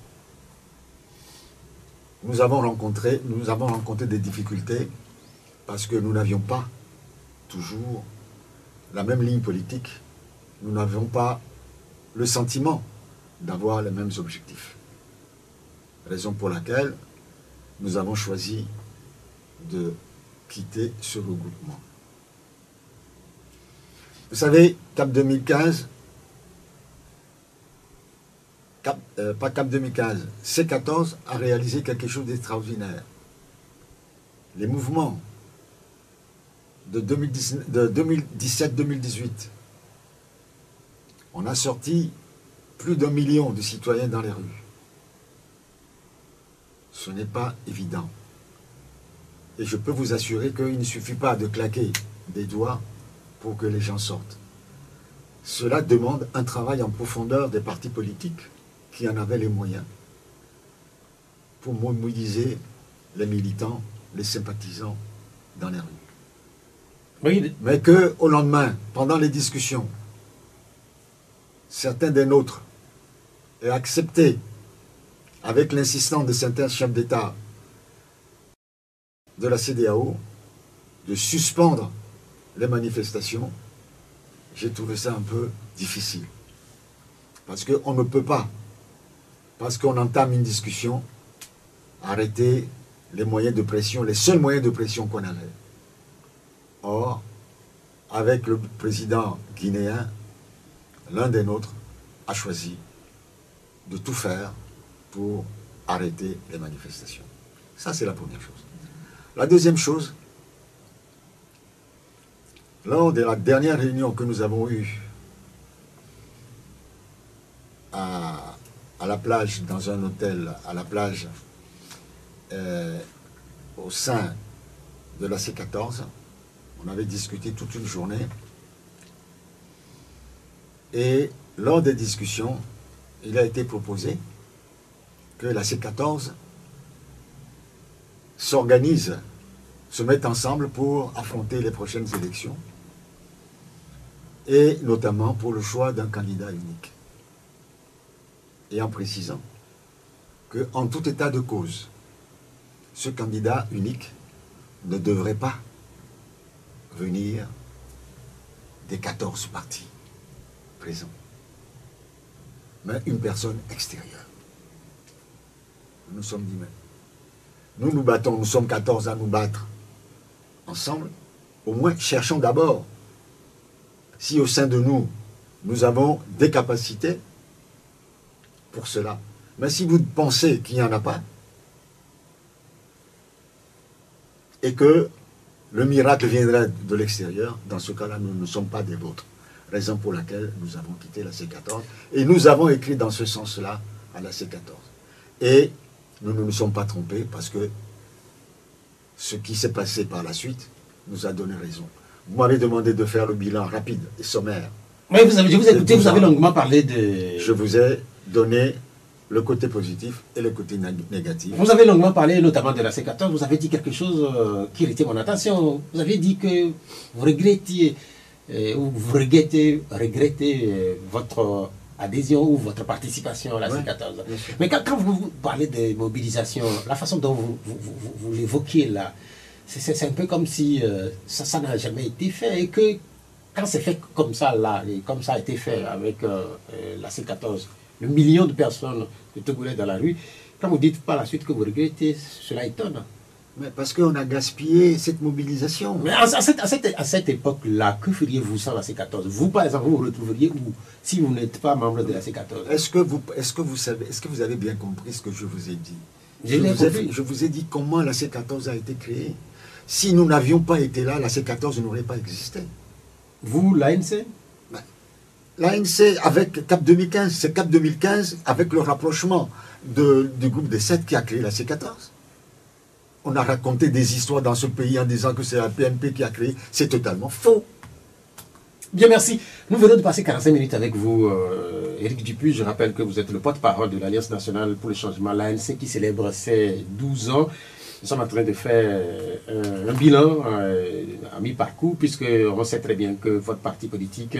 nous avons rencontré des difficultés parce que nous n'avions pas toujours la même ligne politique. Nous n'avions pas le sentiment d'avoir les mêmes objectifs. Raison pour laquelle nous avons choisi de quitter ce regroupement. Vous savez, Cap 2015, pas Cap 2015, C14 a réalisé quelque chose d'extraordinaire. Les mouvements de 2017-2018, on a sorti plus d'1 million de citoyens dans les rues. Ce n'est pas évident. Et je peux vous assurer qu'il ne suffit pas de claquer des doigts pour que les gens sortent. Cela demande un travail en profondeur des partis politiques qui en avaient les moyens pour mobiliser les militants, les sympathisants dans les rues. Oui. Mais qu'au lendemain, pendant les discussions, certains des nôtres aient accepté, avec l'insistance de certains chefs d'État de la CEDEAO, de suspendre les manifestations, j'ai trouvé ça un peu difficile. Parce qu'on ne peut pas, parce qu'on entame une discussion, arrêter les moyens de pression, les seuls moyens de pression qu'on avait. Or, avec le président guinéen, l'un des nôtres a choisi de tout faire pour arrêter les manifestations. Ça, c'est la première chose. La deuxième chose, lors de la dernière réunion que nous avons eue à la plage, dans un hôtel à la plage, au sein de la C14, on avait discuté toute une journée. Et lors des discussions, il a été proposé que la C14 s'organise, se mette ensemble pour affronter les prochaines élections, et notamment pour le choix d'un candidat unique. Et en précisant qu'en tout état de cause, ce candidat unique ne devrait pas venir des 14 partis présents, mais une personne extérieure. Nous sommes dit, mais nous nous battons, nous sommes 14 à nous battre ensemble, au moins cherchons d'abord si au sein de nous, nous avons des capacités pour cela. Mais si vous pensez qu'il n'y en a pas, et que le miracle viendrait de l'extérieur, dans ce cas-là, nous ne sommes pas des vôtres. Raison pour laquelle nous avons quitté la C14, et nous avons écrit dans ce sens-là à la C14. Et nous ne nous sommes pas trompés, parce que ce qui s'est passé par la suite nous a donné raison. Vous m'avez demandé de faire le bilan rapide et sommaire. Oui, je vous ai écouté, vous avez longuement parlé de... Je vous ai donné le côté positif et le côté négatif. Vous avez longuement parlé notamment de la C14, vous avez dit quelque chose qui irritait mon attention. Vous avez dit que vous regrettiez où vous regrettez votre adhésion ou votre participation à la C14. Mais quand vous parlez de mobilisation, la façon dont vous l'évoquez là, c'est un peu comme si ça n'a jamais été fait et que quand c'est fait comme ça là, et comme ça a été fait avec la C14, le million de personnes de Togolais dans la rue, quand vous dites par la suite que vous regrettez, cela étonne. Mais parce qu'on a gaspillé cette mobilisation. Mais à cette époque-là, que feriez-vous sans la C14? Vous, par exemple, vous vous retrouveriez où si vous n'êtes pas membre de la C14? Est-ce que vous avez bien compris ce que je vous ai dit? Je vous ai dit comment la C14 a été créée. Si nous n'avions pas été là, la C14 n'aurait pas existé. Vous, l'ANC? L'ANC avec CAP 2015, c'est CAP 2015 avec le rapprochement du groupe des 7 qui a créé la C14. On a raconté des histoires dans ce pays en disant que c'est la PNP qui a créé. C'est totalement faux. Bien, merci. Nous venons de passer 45 minutes avec vous, Éric Dupuis. Je rappelle que vous êtes le porte-parole de l'Alliance nationale pour le changement, l'ANC, qui célèbre ses 12 ans. Nous sommes en train de faire un bilan à mi-parcours, puisqu'on sait très bien que votre parti politique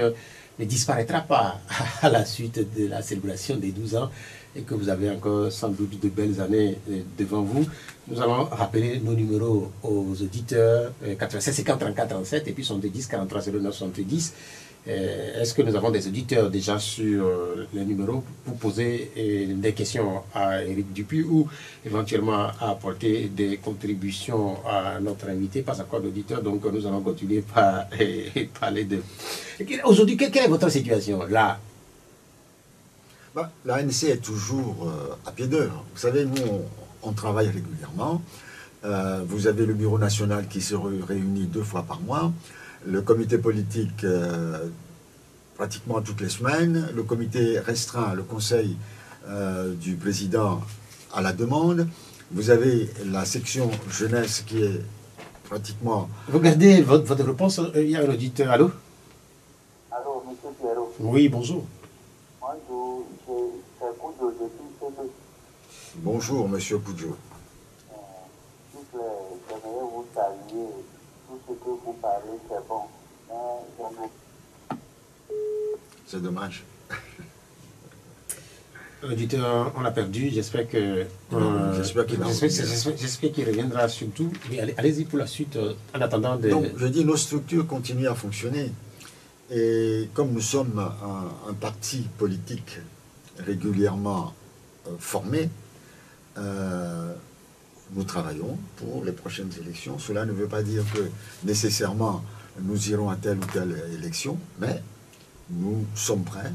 ne disparaîtra pas à la suite de la célébration des 12 ans et que vous avez encore sans doute de belles années devant vous. Nous allons rappeler nos numéros aux auditeurs, 87 50 34 37 et puis 70 43 09 70. Est-ce que nous avons des auditeurs déjà sur les numéros pour poser des questions à Éric Dupuis ou éventuellement à apporter des contributions à notre invité? Pas encore d'auditeurs, donc nous allons continuer par parler de... Aujourd'hui, quelle est votre situation là? L'ANC est toujours à pied d'œuvre. Vous savez, nous, on travaille régulièrement. Vous avez le bureau national qui se réunit 2 fois par mois. Le comité politique pratiquement toutes les semaines. Le comité restreint, le conseil du président à la demande. Vous avez la section jeunesse qui est pratiquement... Vous gardez votre réponse. Il y a un auditeur. Allô? Allô, monsieur Pierrot. Oui, bonjour. Moi, c'est Koudjo depuis CB. Bonjour, monsieur Koudjo. J'aimerais vous saluer. Tout ce que vous parlez, c'est bon. C'est dommage. L'auditeur, on l'a perdu. J'espère que... J'espère qu'il reviendra surtout. Mais allez-y pour la suite, en attendant de... Donc, je dis, nos structures continuent à fonctionner. Et comme nous sommes un parti politique régulièrement formé, nous travaillons pour les prochaines élections. Cela ne veut pas dire que nécessairement nous irons à telle ou telle élection, mais nous sommes prêts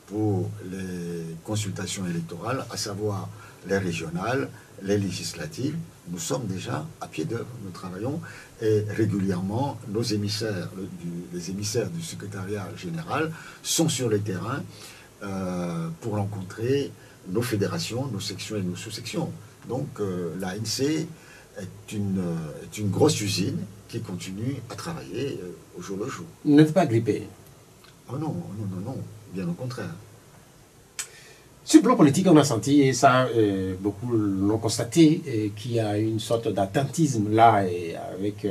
pour les consultations électorales, à savoir les régionales, les législatives. Nous sommes déjà à pied d'œuvre, nous travaillons et régulièrement nos émissaires, les émissaires du secrétariat général sont sur le terrain pour rencontrer nos fédérations, nos sections et nos sous-sections. Donc l'ANC est une grosse usine qui continue à travailler au jour le jour. Ne n'êtes pas grippé? Oh non, non, non, non, bien au contraire. Sur le plan politique, on a senti, et ça, beaucoup l'ont constaté, qu'il y a une sorte d'attentisme là, et avec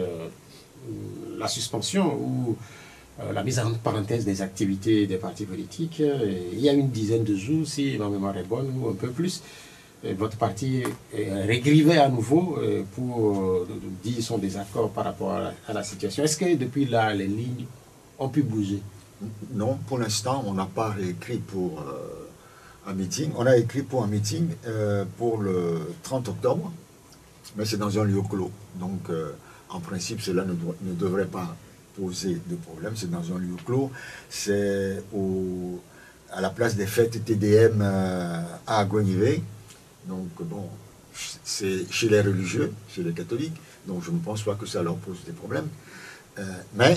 la suspension ou la mise en parenthèse des activités des partis politiques. Il y a une dizaine de jours, si ma mémoire est bonne, ou un peu plus, votre parti réécrivait à nouveau pour dire son désaccord par rapport à la situation. Est-ce que depuis là, les lignes ont pu bouger? Non, pour l'instant, on n'a pas réécrit pour un meeting. On a écrit pour un meeting pour le 30 octobre, mais c'est dans un lieu clos. Donc, en principe, cela ne devrait pas poser de problème. C'est dans un lieu clos. C'est à la place des fêtes TDM à Agonivé. Donc, bon, c'est chez les religieux, chez les catholiques. Donc, je ne pense pas que ça leur pose des problèmes. Mais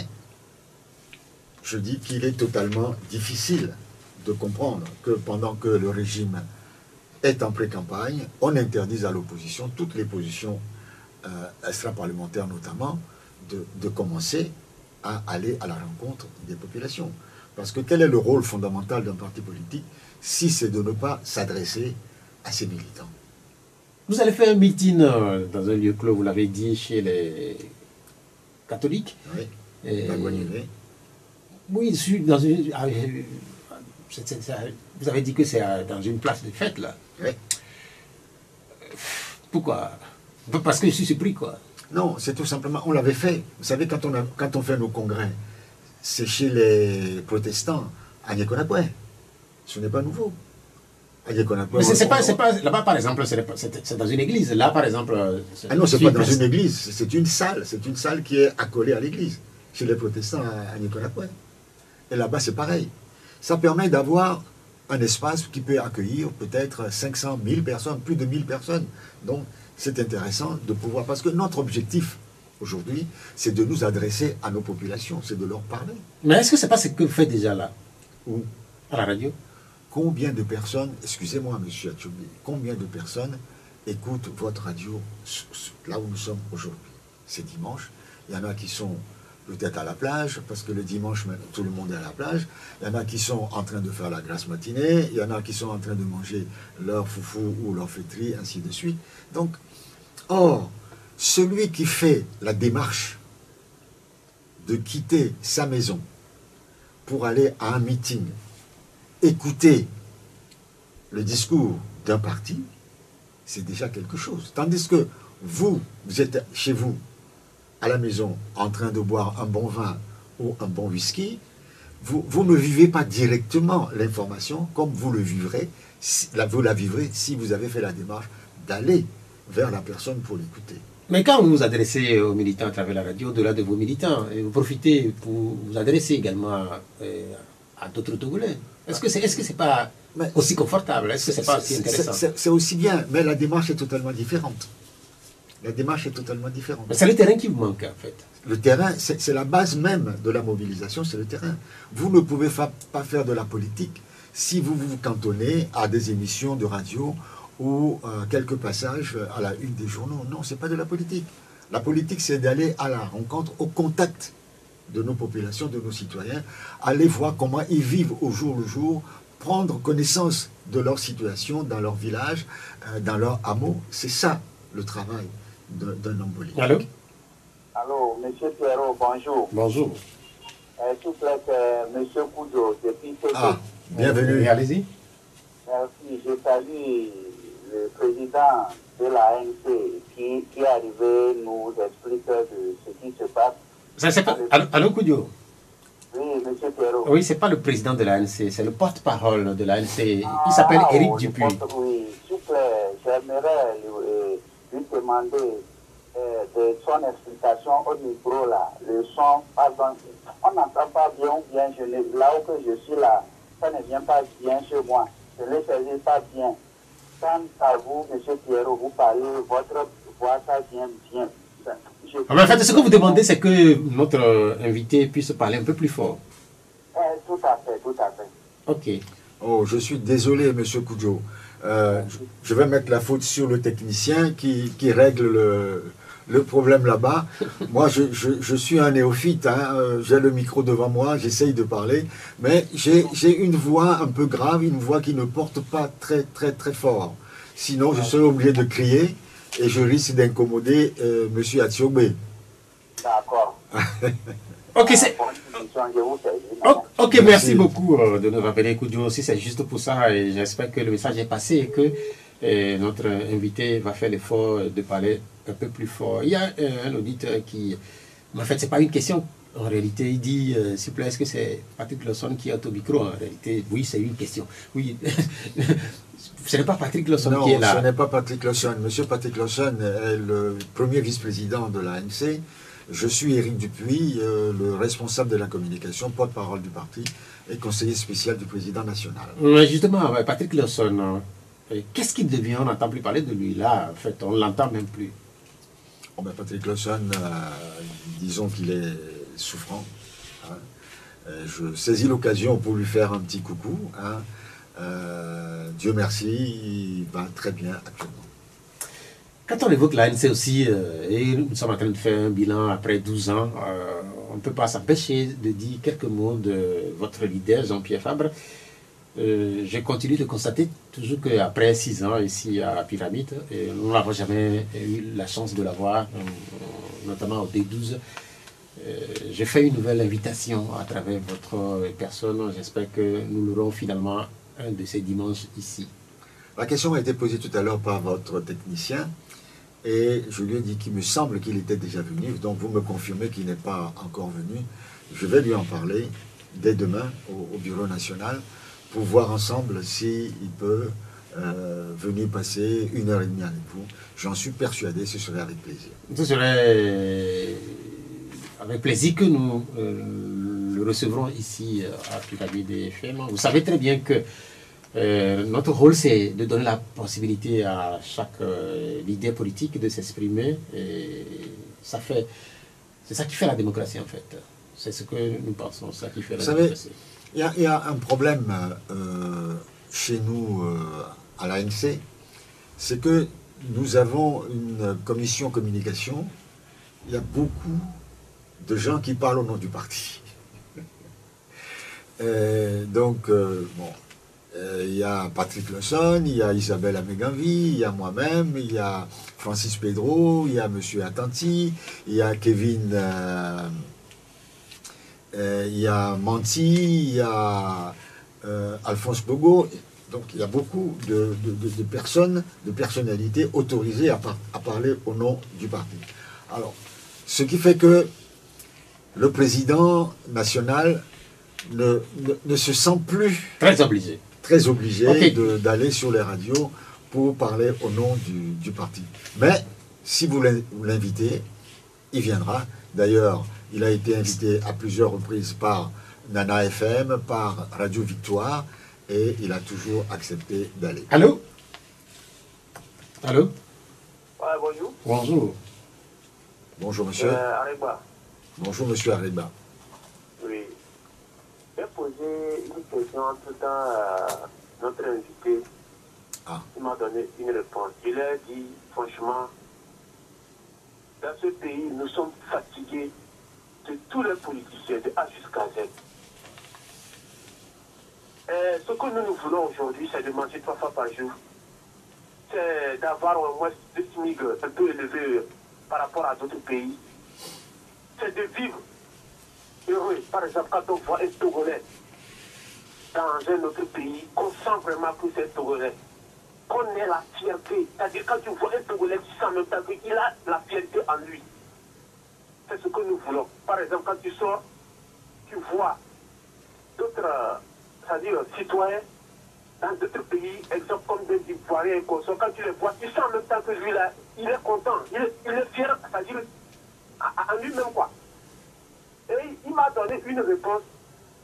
je dis qu'il est totalement difficile de comprendre que pendant que le régime est en pré-campagne, on interdise à l'opposition, toutes les positions extra-parlementaires notamment, de commencer à aller à la rencontre des populations. Parce que quel est le rôle fondamental d'un parti politique si c'est de ne pas s'adresser à ses militants? Vous allez faire un meeting dans un lieu clos, vous l'avez dit, chez les catholiques. Oui, Oui, je suis dans une... vous avez dit que c'est dans une place de fête, là. Oui. Pourquoi? Parce que je suis surpris, quoi. Non, c'est tout simplement, on l'avait fait. Vous savez, quand on fait nos congrès, c'est chez les protestants, à Niékonakoué. Ce n'est pas nouveau. À Niékonakoué, Mais c'est pas là-bas, par exemple, c'est dans une église. Là, par exemple... Ah non, c'est pas dans une église, c'est une salle. C'est une salle qui est accolée à l'église, chez les protestants à Niékonakoué. Et là-bas, c'est pareil. Ça permet d'avoir un espace qui peut accueillir peut-être 500, 1000 personnes, plus de 1000 personnes. Donc, c'est intéressant de pouvoir... Parce que notre objectif, aujourd'hui, c'est de nous adresser à nos populations, c'est de leur parler. Mais est-ce que c'est pas ce que vous faites déjà là, Ou à la radio? combien de personnes, excusez-moi, monsieur Atchoubi, combien de personnes écoutent votre radio là où nous sommes aujourd'hui? C'est dimanche. Il y en a qui sont peut-être à la plage, parce que le dimanche, tout le monde est à la plage. Il y en a qui sont en train de faire la grasse matinée. Il y en a qui sont en train de manger leur foufou ou leur fétri, ainsi de suite. Donc, or, celui qui fait la démarche de quitter sa maison pour aller à un meeting, écouter le discours d'un parti, c'est déjà quelque chose. Tandis que vous êtes chez vous, à la maison, en train de boire un bon vin ou un bon whisky, vous ne vivez pas directement l'information comme vous le vivrez, vous la vivrez si vous avez fait la démarche d'aller vers la personne pour l'écouter. Mais quand vous vous adressez aux militants à travers la radio, au-delà de vos militants, et vous profitez pour vous adresser également à d'autres Togolais. Est-ce que c'est pas aussi confortable? Est-ce que c'est pas aussi intéressant? C'est aussi bien, mais la démarche est totalement différente. La démarche est totalement différente. Mais c'est le terrain qui vous manque, en fait. Le terrain, c'est la base même de la mobilisation, c'est le terrain. Vous ne pouvez pas faire de la politique si vous vous cantonnez à des émissions de radio ou quelques passages à la une des journaux. Non, ce n'est pas de la politique. La politique, c'est d'aller à la rencontre, au contact de nos populations, de nos citoyens, aller voir comment ils vivent au jour le jour, prendre connaissance de leur situation dans leur village, dans leur hameau. C'est ça le travail d'un homme politique. Allô? Allô, monsieur Pierrot, bonjour. Bonjour. S'il vous plaît, monsieur Koudjo, depuis Togo. Ah, bienvenue. Allez-y. Merci, je salue le président de la ANC qui est arrivé nous expliquer de ce qui se passe. Allô, Koudio? Oui, monsieur Pierrot. Oui, c'est pas le président de l'ANC, c'est le porte-parole de l'ANC. Il s'appelle Éric Dupuis. Oui, s'il vous plaît, j'aimerais lui demander de son explication au micro là. Le son, pardon, on n'entend pas bien ou bien là où que je suis là, ça ne vient pas bien chez moi. Je ne le saisis pas bien. Quand à vous, monsieur Pierrot, vous parlez, votre voix, ça vient bien. Mais en fait, ce que vous demandez, c'est que notre invité puisse parler un peu plus fort. Tout à fait, tout à fait. Ok. Oh, je suis désolé, monsieur Koudjo. Je vais mettre la faute sur le technicien qui règle le problème là-bas. Moi, je suis un néophyte, hein. J'ai le micro devant moi, j'essaye de parler, mais j'ai une voix un peu grave, une voix qui ne porte pas très, très, très fort. Sinon, je serai obligé de crier et je risque d'incommoder monsieur Atchoubi. D'accord. Ok, Ok, merci beaucoup de nous rappeler, Koudio, aussi, c'est juste pour ça, et j'espère que le message est passé et que notre invité va faire l'effort de parler un peu plus fort. Il y a un auditeur qui, en fait, c'est pas une question, en réalité, il dit, s'il vous plaît, est-ce que c'est Patrick Lawson qui est au micro? En réalité, oui, c'est une question. Oui, ce n'est pas Patrick Lawson qui est là. Non, ce n'est pas Patrick Lawson. Monsieur Patrick Lawson est le premier vice-président de l'ANC. Je suis Éric Dupuis, le responsable de la communication, porte-parole du parti et conseiller spécial du président national. Justement, Patrick Lawson, qu'est-ce qu'il devient? On n'entend plus parler de lui là, en fait, on ne l'entend même plus. Oh ben Patrick Lawson, disons qu'il est souffrant. Hein. Je saisis l'occasion pour lui faire un petit coucou. Hein. Dieu merci, il va très bien actuellement. Quand on évoque l'ANC aussi, et nous sommes en train de faire un bilan après 12 ans, on ne peut pas s'empêcher de dire quelques mots de votre leader, Jean-Pierre Fabre. Je continue de constater toujours qu'après 6 ans ici à Pyramide, et nous n'avons jamais eu la chance de l'avoir, notamment au D12, je fais une nouvelle invitation à travers votre personne. J'espère que nous l'aurons finalement un de ces dimanches ici. La question a été posée tout à l'heure par votre technicien et je lui ai dit qu'il me semble qu'il était déjà venu. Donc vous me confirmez qu'il n'est pas encore venu. Je vais lui en parler dès demain au Bureau national pour voir ensemble s'il peut venir passer 1h30 avec vous. J'en suis persuadé, ce serait avec plaisir. Ce serait avec plaisir que nous le recevrons ici à Pyramide FM. Vous savez très bien que notre rôle, c'est de donner la possibilité à chaque leader politique de s'exprimer. C'est ça qui fait la démocratie, en fait. C'est ce que nous pensons, ça qui fait la démocratie. Il y a un problème chez nous à l'ANC, c'est que nous avons une commission communication. Il y a beaucoup de gens qui parlent au nom du parti. Donc, bon, il y a Patrick Lawson, il y a Isabelle Améganvi, il y a moi-même, il y a Francis Pedro, il y a M. Attanti, il y a Kevin, il y a Manti, il y a Alphonse Bogo. Donc il y a beaucoup de personnes, de personnalités autorisées à parler au nom du parti. Alors, ce qui fait que le président national ne se sent plus très obligé okay, d'aller sur les radios pour parler au nom du parti. Mais si vous l'invitez, il viendra. D'ailleurs, il a été invité à plusieurs reprises par Nana FM, par Radio Victoire, et il a toujours accepté d'aller. Allô? Allô? Ouais, bonjour. Bonjour. Bonjour, monsieur. Ariba. Bonjour, monsieur Ariba. Oui. J'ai posé une question tout le temps à notre invité. Ah. Il m'a donné une réponse. Il a dit, franchement, dans ce pays, nous sommes fatigués de tous les politiciens, de A jusqu'à Z. Ce que nous voulons aujourd'hui, c'est de manger 3 fois par jour. C'est d'avoir au moins des SMIC un peu élevés par rapport à d'autres pays. C'est de vivre heureux. Par exemple, quand on voit un Togolais dans un autre pays, qu'on sent vraiment que c'est Togolais, qu'on ait la fierté. C'est-à-dire quand tu vois un Togolais, tu sens même pas qu'il a la fierté en lui. C'est ce que nous voulons. Par exemple, quand tu sors, tu vois d'autres... c'est-à-dire citoyens dans d'autres pays, exemple comme des Ivoiriens et consorts, quand tu les vois, tu sens en même temps que lui-là, il est content, il est fier, c'est-à-dire à lui-même quoi. Et il m'a donné une réponse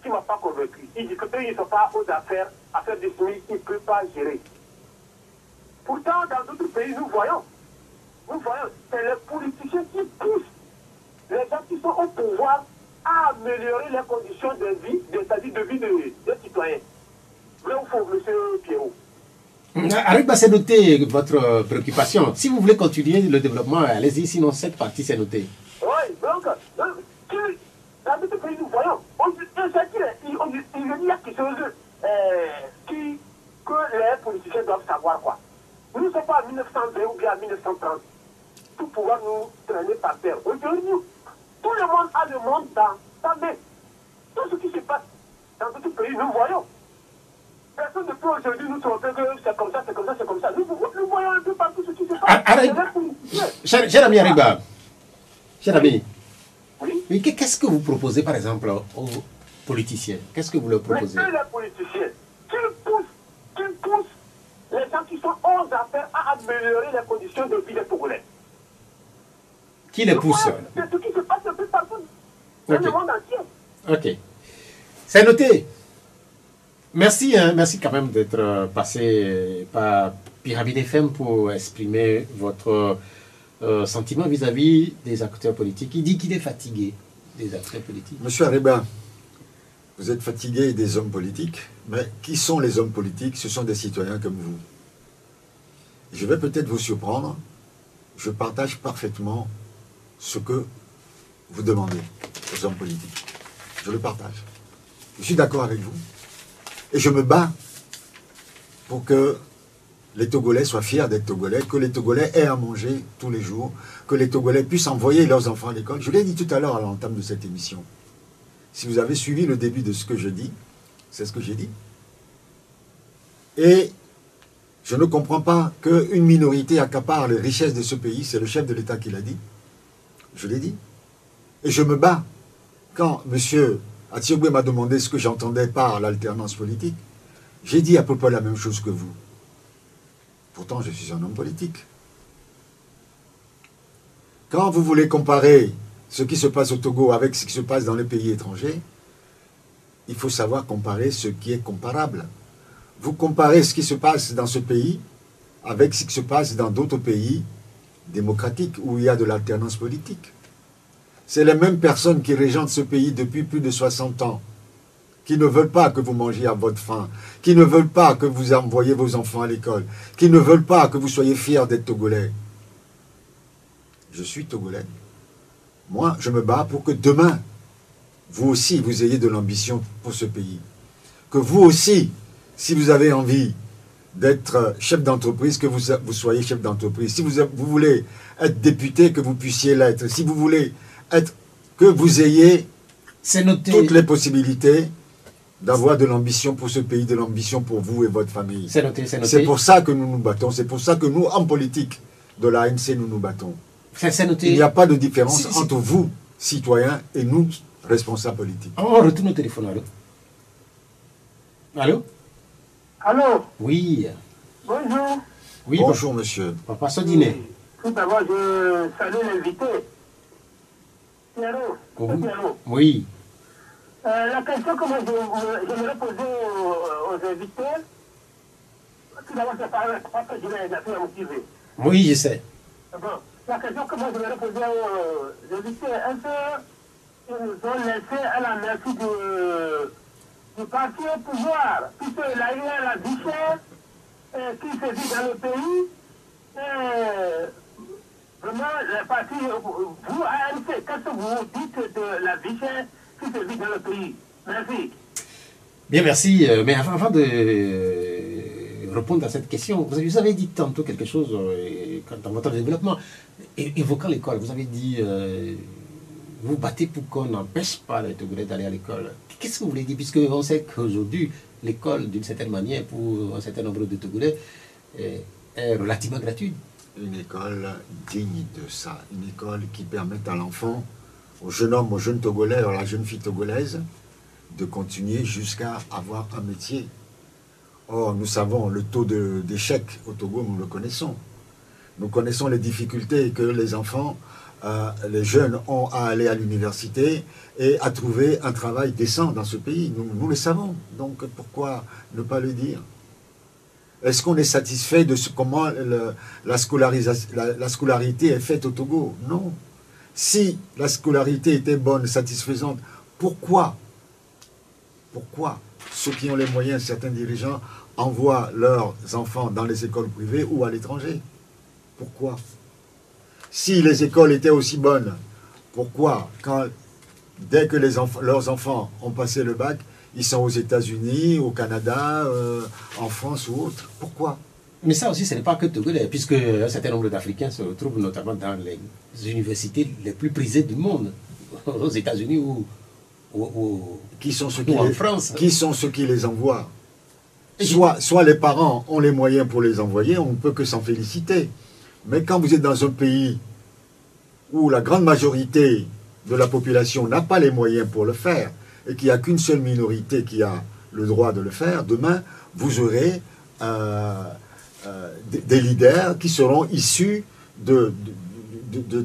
qui ne m'a pas convaincu. Il dit que eux, ils ne sont pas aux affaires des SMIC, ils ne peuvent pas gérer. Pourtant, dans d'autres pays, nous voyons, c'est les politiciens qui poussent les gens qui sont au pouvoir à améliorer les conditions de vie, c'est-à-dire de vie des citoyens. Vrai ou faux, monsieur Pierrot? Ariba, c'est noté votre préoccupation. Si vous voulez continuer le développement, allez-y, sinon cette partie c'est noté. Oui, donc, dans notre pays, nous voyons, il y a quelque chose que les politiciens doivent savoir, quoi. Nous ne sommes pas en 1920 ou bien en 1930 pour pouvoir nous traîner par terre. Aujourd'hui, tout le monde a le monde dans sa main. Tout ce qui se passe dans d'autres pays, nous voyons. Personne ne peut aujourd'hui nous tromper que c'est comme ça, c'est comme ça, c'est comme ça. Nous voyons un peu partout ce qui se passe. Cher ami Ariba, cher ami, oui. Qu'est-ce que vous proposez par exemple aux politiciens? Qu'est-ce que vous leur proposez? Mais les politiciens, qu'ils poussent les gens qui sont aux affaires à améliorer les conditions de vie des Togolais. Qui les pousse? C'est ce qui se passe un peu partout dans le monde entier. Ok. C'est noté. Merci, merci quand même d'être passé par Pyramide FM pour exprimer votre sentiment vis-à-vis des acteurs politiques. Il dit qu'il est fatigué des acteurs politiques. Monsieur Ariba, vous êtes fatigué des hommes politiques, mais qui sont les hommes politiques? Ce sont des citoyens comme vous. Je vais peut-être vous surprendre, je partage parfaitement ce que vous demandez aux hommes politiques. Je le partage. Je suis d'accord avec vous. Et je me bats pour que les Togolais soient fiers d'être Togolais, que les Togolais aient à manger tous les jours, que les Togolais puissent envoyer leurs enfants à l'école. Je l'ai dit tout à l'heure à l'entame de cette émission. Si vous avez suivi le début de ce que je dis, c'est ce que j'ai dit. Et je ne comprends pas qu'une minorité accapare les richesses de ce pays, c'est le chef de l'État qui l'a dit. Je l'ai dit. Et je me bats. Quand M. Atiogwe m'a demandé ce que j'entendais par l'alternance politique, j'ai dit à peu près la même chose que vous. Pourtant, je suis un homme politique. Quand vous voulez comparer ce qui se passe au Togo avec ce qui se passe dans les pays étrangers, il faut savoir comparer ce qui est comparable. Vous comparez ce qui se passe dans ce pays avec ce qui se passe dans d'autres pays démocratiques où il y a de l'alternance politique. C'est les mêmes personnes qui régentent ce pays depuis plus de 60 ans, qui ne veulent pas que vous mangiez à votre faim, qui ne veulent pas que vous envoyiez vos enfants à l'école, qui ne veulent pas que vous soyez fiers d'être Togolais. Je suis Togolais. Moi, je me bats pour que demain, vous aussi, vous ayez de l'ambition pour ce pays. Que vous aussi, si vous avez envie d'être chef d'entreprise, que vous soyez chef d'entreprise. Si vous voulez être député, que vous puissiez l'être. Si vous voulez être, que vous ayez toutes les possibilités d'avoir de l'ambition pour ce pays, de l'ambition pour vous et votre famille. C'est noté, c'est noté. C'est pour ça que nous nous battons. C'est pour ça que nous, en politique de l'ANC, nous nous battons. C'est noté. Il n'y a pas de différence entre vous, citoyens, et nous, responsables politiques. On retourne au téléphone, allô? Allô? Allô? Oui. Bonjour. Oui, bonjour, monsieur. Papa Sodinet. Tout d'abord, je salue l'invité. Pierrot. Oui. La question que moi j'aimerais poser aux invités, tout d'abord, c'est pas que je vais la motiver. Oui, je sais. Bon, la question que moi j'aimerais poser aux invités, est-ce qu'ils nous ont laissé à la merci du parti au pouvoir, puisqu'il a eu la vie chère qui se vit dans le pays. Vraiment, le parti, vous, ANC, qu'est-ce que vous dites de la vie chère qui se vit dans le pays? Merci. Bien, merci. Mais avant de répondre à cette question, vous avez dit tantôt quelque chose dans votre développement, évoquant l'école. Vous avez dit, vous battez pour qu'on n'empêche pas les Togolais d'aller à l'école. Qu'est-ce que vous voulez dire? Puisqu'on sait qu'aujourd'hui, l'école, d'une certaine manière, pour un certain nombre de Togolais, est relativement gratuite. Une école digne de ça. Une école qui permette à l'enfant, au jeune homme, au jeune Togolais, à la jeune fille togolaise, de continuer jusqu'à avoir un métier. Or, nous savons le taux d'échec au Togo, nous le connaissons. Nous connaissons les difficultés que les enfants, les jeunes ont à aller à l'université et à trouver un travail décent dans ce pays. Nous le savons. Donc, pourquoi ne pas le dire? Est-ce qu'on est satisfait de comment la scolarité est faite au Togo? Non. Si la scolarité était bonne, satisfaisante, pourquoi ceux qui ont les moyens, certains dirigeants, envoient leurs enfants dans les écoles privées ou à l'étranger? Pourquoi? Si les écoles étaient aussi bonnes, pourquoi, dès que leurs enfants ont passé le bac, ils sont aux États-Unis, au Canada, en France ou autre? Pourquoi? Mais ça aussi, ce n'est pas que Togolais, puisque un certain nombre d'Africains se retrouvent notamment dans les universités les plus prisées du monde, aux États-Unis ou en France. Qui sont ceux qui les envoient? Soit les parents ont les moyens pour les envoyer, on ne peut que s'en féliciter. Mais quand vous êtes dans un pays où la grande majorité de la population n'a pas les moyens pour le faire, et qu'il n'y a qu'une seule minorité qui a le droit de le faire, demain, vous aurez des leaders qui seront issus de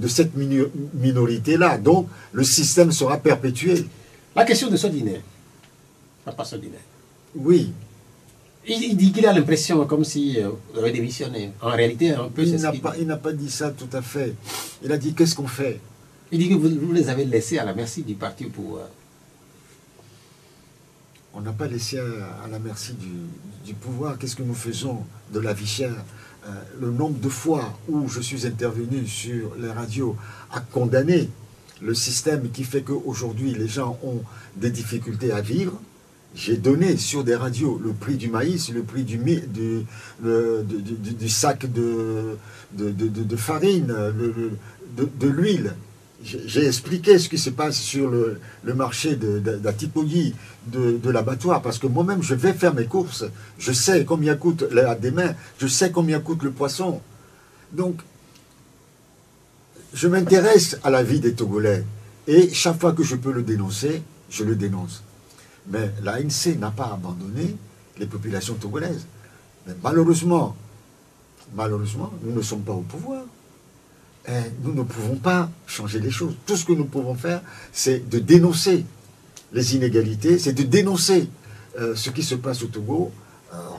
cette minorité-là. Donc, le système sera perpétué. La question de Sodinet. Papa Sodinet. Oui. Il dit qu'il a l'impression comme si vous avez démissionné. En réalité, un peu, c'est ce qu'il dit. Il n'a pas dit ça tout à fait. Il a dit, qu'est-ce qu'on fait? Il dit que vous les avez laissés à la merci du parti au pouvoir. On n'a pas laissé à la merci du pouvoir. Qu'est-ce que nous faisons de la vie chère? Le nombre de fois où je suis intervenu sur les radios à condamner le système qui fait qu'aujourd'hui les gens ont des difficultés à vivre, j'ai donné sur des radios le prix du maïs, le prix du sac de farine, de l'huile. J'ai expliqué ce qui se passe sur le marché de la typologie de l'abattoir, parce que moi-même, je vais faire mes courses. Je sais combien coûte la des mains, je sais combien coûte le poisson. Donc, je m'intéresse à la vie des Togolais. Et chaque fois que je peux le dénoncer, je le dénonce. Mais l'ANC n'a pas abandonné les populations togolaises. Mais malheureusement, nous ne sommes pas au pouvoir. Et nous ne pouvons pas changer les choses. Tout ce que nous pouvons faire, c'est de dénoncer les inégalités, c'est de dénoncer ce qui se passe au Togo.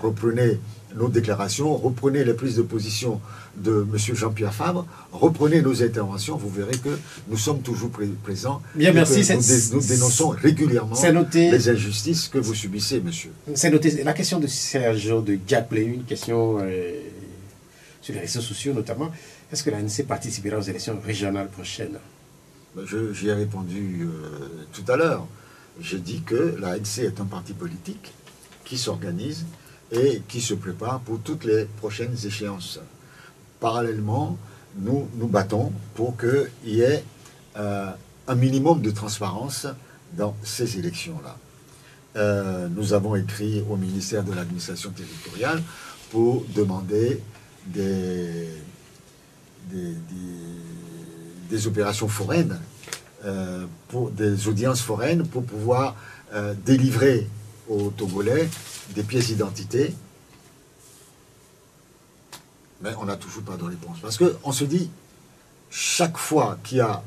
Reprenez nos déclarations, reprenez les prises de position de M. Jean-Pierre Fabre, reprenez nos interventions, vous verrez que nous sommes toujours présents. Bien, merci. Nous dénonçons régulièrement les injustices que vous subissez, monsieur. C'est noté. La question de Sergio de Diaplé, une question sur les réseaux sociaux notamment. Est-ce que l'ANC participera aux élections régionales prochaines? J'y ai répondu tout à l'heure. J'ai dit que l'ANC est un parti politique qui s'organise et qui se prépare pour toutes les prochaines échéances. Parallèlement, nous nous battons pour qu'il y ait un minimum de transparence dans ces élections-là. Nous avons écrit au ministère de l'administration territoriale pour demander des opérations foraines, pour des audiences foraines pour pouvoir délivrer aux Togolais des pièces d'identité. Mais on n'a toujours pas de réponse. Parce qu'on se dit, chaque fois qu'il y a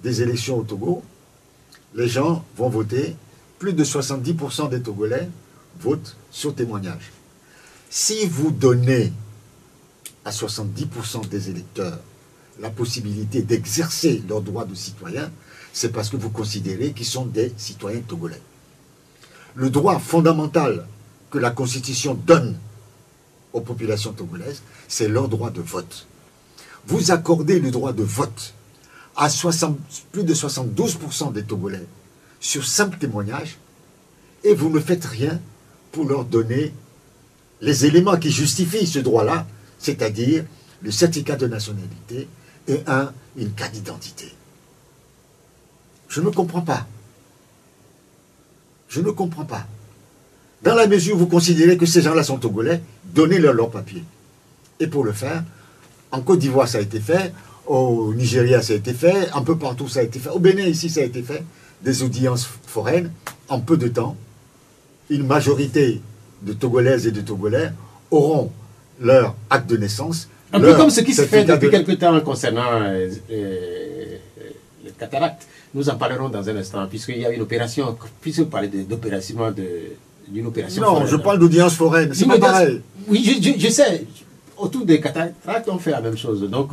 des élections au Togo, les gens vont voter. Plus de 70% des Togolais votent sur témoignage. Si vous donnez à 70% des électeurs la possibilité d'exercer leurs droits de citoyen, c'est parce que vous considérez qu'ils sont des citoyens togolais. Le droit fondamental que la Constitution donne aux populations togolaises, c'est leur droit de vote. Vous accordez le droit de vote à plus de 72% des Togolais sur simple témoignage, et vous ne faites rien pour leur donner les éléments qui justifient ce droit-là, c'est-à-dire le certificat de nationalité et une carte d'identité. Je ne comprends pas. Je ne comprends pas. Dans la mesure où vous considérez que ces gens-là sont togolais, donnez-leur leur papier. Et pour le faire, en Côte d'Ivoire ça a été fait, au Nigeria ça a été fait, un peu partout ça a été fait, au Bénin ici ça a été fait, des audiences foraines, en peu de temps, une majorité de Togolaises et de Togolais auront leur acte de naissance. Un peu comme ce qui se fait depuis quelque temps concernant les cataractes. Nous en parlerons dans un instant, puisqu'il y a une opération, puisque vous parlez d'opération d'une opération non, foraine. Je parle d'audience foraine, c'est pas pareil. Oui, je sais. Autour des cataractes, on fait la même chose. Donc,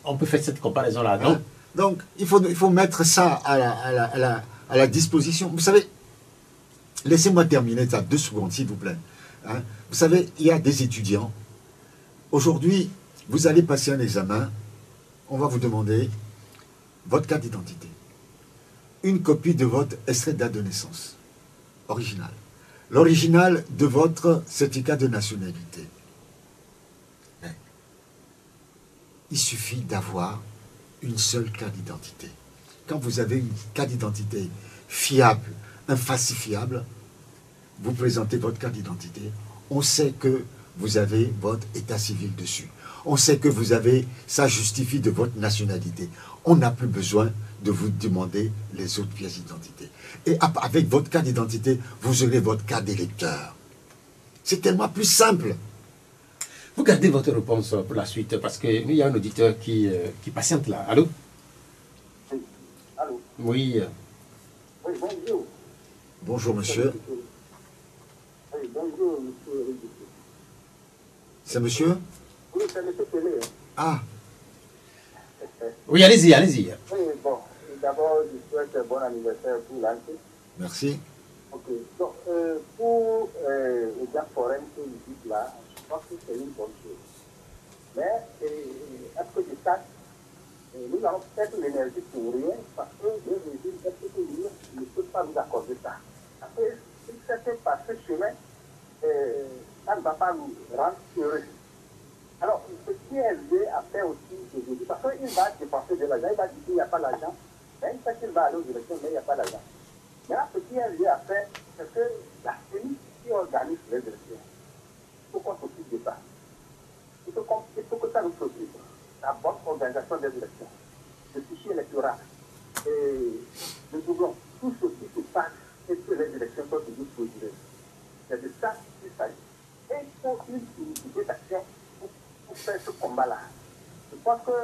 on peut faire cette comparaison-là. Hein? Donc, il faut mettre ça à la disposition. Vous savez, laissez-moi terminer ça 2 secondes, s'il vous plaît. Hein? Vous savez, il y a des étudiants. Aujourd'hui, vous allez passer un examen. On va vous demander votre carte d'identité, une copie de votre extrait de date de naissance, original, l'original de votre certificat de nationalité. Mais, il suffit d'avoir une seule carte d'identité. Quand vous avez une carte d'identité fiable, infalsifiable, vous présentez votre carte d'identité, on sait que vous avez votre état civil dessus. On sait que vous avez, ça justifie de votre nationalité. On n'a plus besoin de vous demander les autres pièces d'identité. Et avec votre carte d'identité, vous aurez votre carte d'électeur. C'est tellement plus simple. Vous gardez votre réponse pour la suite, parce qu'il y a un auditeur qui patiente là. Allô? Oui. Allô? Oui. Oui, bonjour. Bonjour, monsieur. Oui, bonjour, monsieur. C'est monsieur? Oui, c'est monsieur Télé. Ah. Oui, allez-y, allez-y. Oui, bon, d'abord, je souhaite un bon anniversaire pour l'ANC. Merci. Ok, donc, pour les gens forains que vous dites là, je pense que c'est une bonne chose. Mais, est-ce que je sache, nous avons peut-être l'énergie pour rien, parce que le régime, est-ce que ne peut pas nous accorder ça? Après, peut-être par ce chemin, ça ne va pas nous rendre heureux. Alors, ce qui est élevé à faire aussi aujourd'hui, parce qu'il va dépenser de l'argent, il va dire qu'il n'y a pas d'argent, mais il sait qu'il va aller aux élections, mais il n'y a pas d'argent. Maintenant, ce qui est élevé à faire, c'est que la CENI qui organise les élections, il faut qu'on s'occupe de ça. Il faut que ça nous s'occupe. La bonne organisation des élections, le fichier électoral, et nous devons tout ce qui se passe et que les élections soient toujours frauduleuses. C'est de ça qu'il s'agit. Et il faut une unité d'action pour faire ce combat-là. Je pense que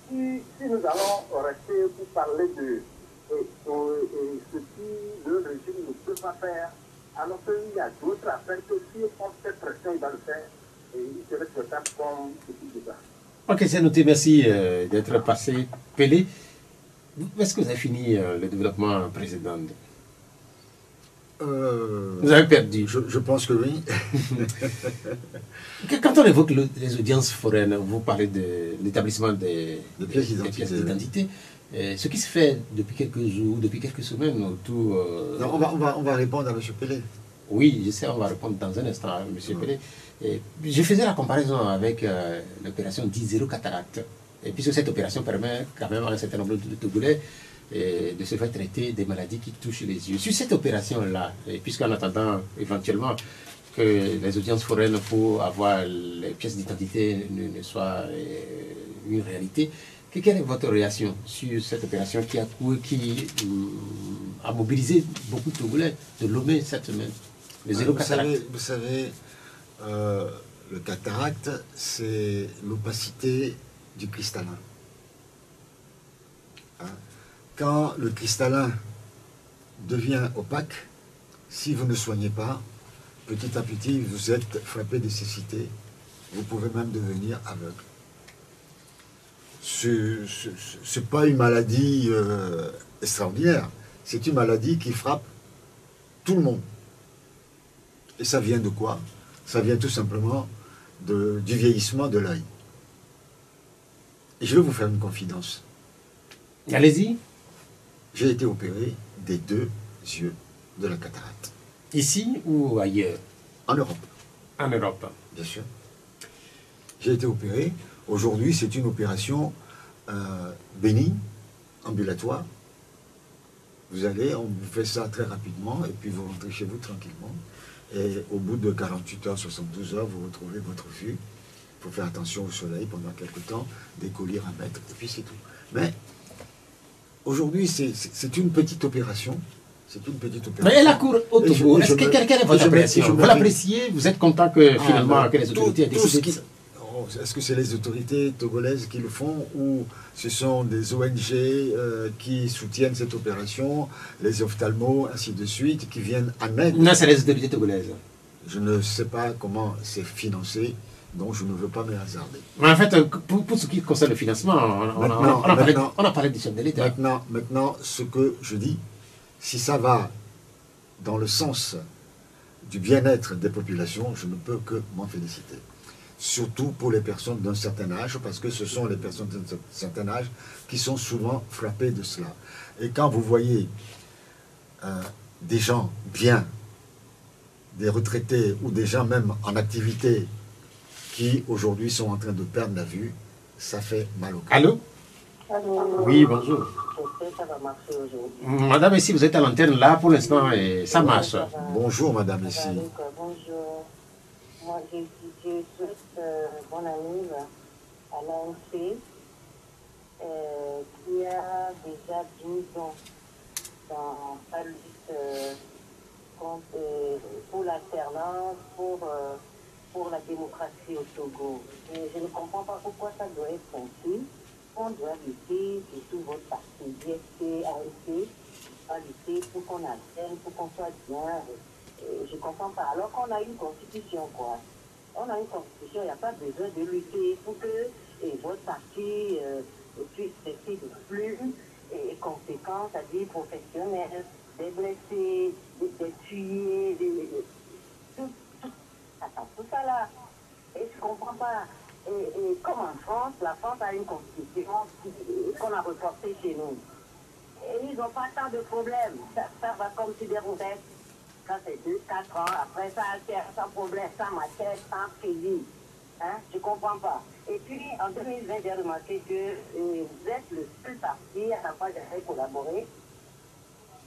si nous allons rester pour parler de ce qui le régime ne peut pas faire, alors qu'il y a d'autres affaires que si on fait pression, il va le faire. Et il serait souhaitable comme ce type de ça. Ok, c'est noté. Merci d'être passé. Pelé, est-ce que vous avez fini le développement précédent? Vous avez perdu. Je pense que oui. Quand on évoque les audiences foraines, vous parlez de l'établissement des pièces d'identité. Ce qui se fait depuis quelques jours, depuis quelques semaines autour... Non, on va répondre à M. Pelé. Oui, je sais, on va répondre dans un instant à M. Pelé. Je faisais la comparaison avec l'opération dit zéro cataracte. Et puisque cette opération permet quand même à un certain nombre de Togolais de se faire traiter des maladies qui touchent les yeux. Sur cette opération-là, puisqu'en attendant éventuellement que les audiences foraines pour avoir les pièces d'identité ne soient une réalité, quelle est votre réaction sur cette opération qui a mobilisé beaucoup de Togolais de Lomé cette semaine? Le zéro cataracte. Vous savez, le cataracte, c'est l'opacité du cristallin. Hein? Quand le cristallin devient opaque, si vous ne soignez pas, petit à petit, vous êtes frappé de cécité. Vous pouvez même devenir aveugle. Ce n'est pas une maladie extraordinaire. C'est une maladie qui frappe tout le monde. Et ça vient de quoi? Ça vient tout simplement du vieillissement de l'œil. Et je vais vous faire une confidence. Allez-y. J'ai été opéré des 2 yeux de la cataracte. Ici ou ailleurs? En Europe. En Europe. Bien sûr. J'ai été opéré. Aujourd'hui, c'est une opération bénigne, ambulatoire. Vous allez, on vous fait ça très rapidement, et puis vous rentrez chez vous tranquillement. Et au bout de 48 heures, 72 heures, vous retrouvez votre vue. Il faut faire attention au soleil pendant quelques temps, des colliers à mettre, et puis c'est tout. Mais aujourd'hui, c'est une petite opération. C'est une petite opération. Mais elle accourt au Togo. Quelle est votre appréciation? Vous l'appréciez? Vous êtes content que finalement que les autorités aient décidé? Est-ce que c'est les autorités togolaises qui le font ou ce sont des ONG qui soutiennent cette opération, les ophtalmos, ainsi de suite, qui viennent en aide? Non, c'est les autorités togolaises. Je ne sais pas comment c'est financé, donc je ne veux pas me hasarder. Mais en fait, pour ce qui concerne le financement, on a parlé du chef de l'État. Maintenant, ce que je dis, si ça va dans le sens du bien-être des populations, je ne peux que m'en féliciter. Surtout pour les personnes d'un certain âge, parce que ce sont les personnes d'un certain âge qui sont souvent frappées de cela. Et quand vous voyez des gens bien, des retraités ou des gens même en activité qui aujourd'hui sont en train de perdre la vue, ça fait mal au cœur. Allô? Allô? Oui, bonjour. J'espère que ça va marcher aujourd'hui. Madame, ici, vous êtes à l'antenne là pour l'instant et ça marche. Bonjour, madame, ici. Bonjour. Moi, je souhaite bon anniversaire à l'ANC qui a déjà 12 ans dans sa lutte pour l'alternance, pour la démocratie au Togo. Et je ne comprends pas pourquoi ça doit être ainsi. On doit lutter, surtout votre parti, DSP, ANC, on doit lutter pour qu'on alterne, pour qu'on soit bien. Je ne comprends pas. Alors qu'on a une constitution, quoi. On a une constitution, il n'y a pas besoin de lutter pour que votre parti puisse rester de plus conséquent, c'est-à-dire professionnel, des blessés, des tués, tout ça là. Et je ne comprends pas. Et comme en France, la France a une constitution qu'on a reportée chez nous. Et ils n'ont pas tant de problèmes. Ça va comme sur des roulettes. Ça, c'est 2-4 ans. Après, ça altère sans problème, sans matière, sans crédit. Hein? Je ne comprends pas. Et puis, en 2020, j'ai remarqué que vous êtes le seul parti à la fois j'avais collaboré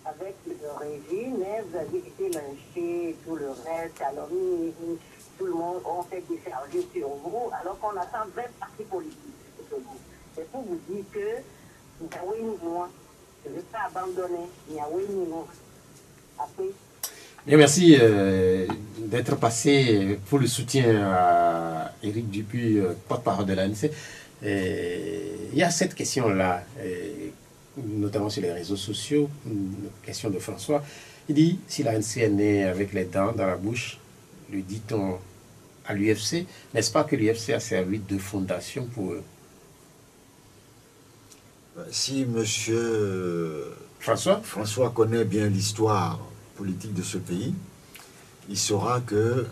avec le régime, mais vous avez été lynché, tout le reste, alors tout le monde, on fait décharger sur vous, alors qu'on attend 20 partis politiques. C'est pour vous dire que Niaoui ni moi, je ne vais pas abandonner Niaoui ni moi. Après. Bien, merci d'être passé pour le soutien à Éric Dupuis, porte-parole de l'ANC. Il y a cette question-là, notamment sur les réseaux sociaux, une question de François. Il dit, si l'ANC est née avec les dents dans la bouche, lui dit-on à l'UFC, n'est-ce pas que l'UFC a servi de fondation pour eux? Si monsieur François connaît bien l'histoire politique de ce pays, il saura que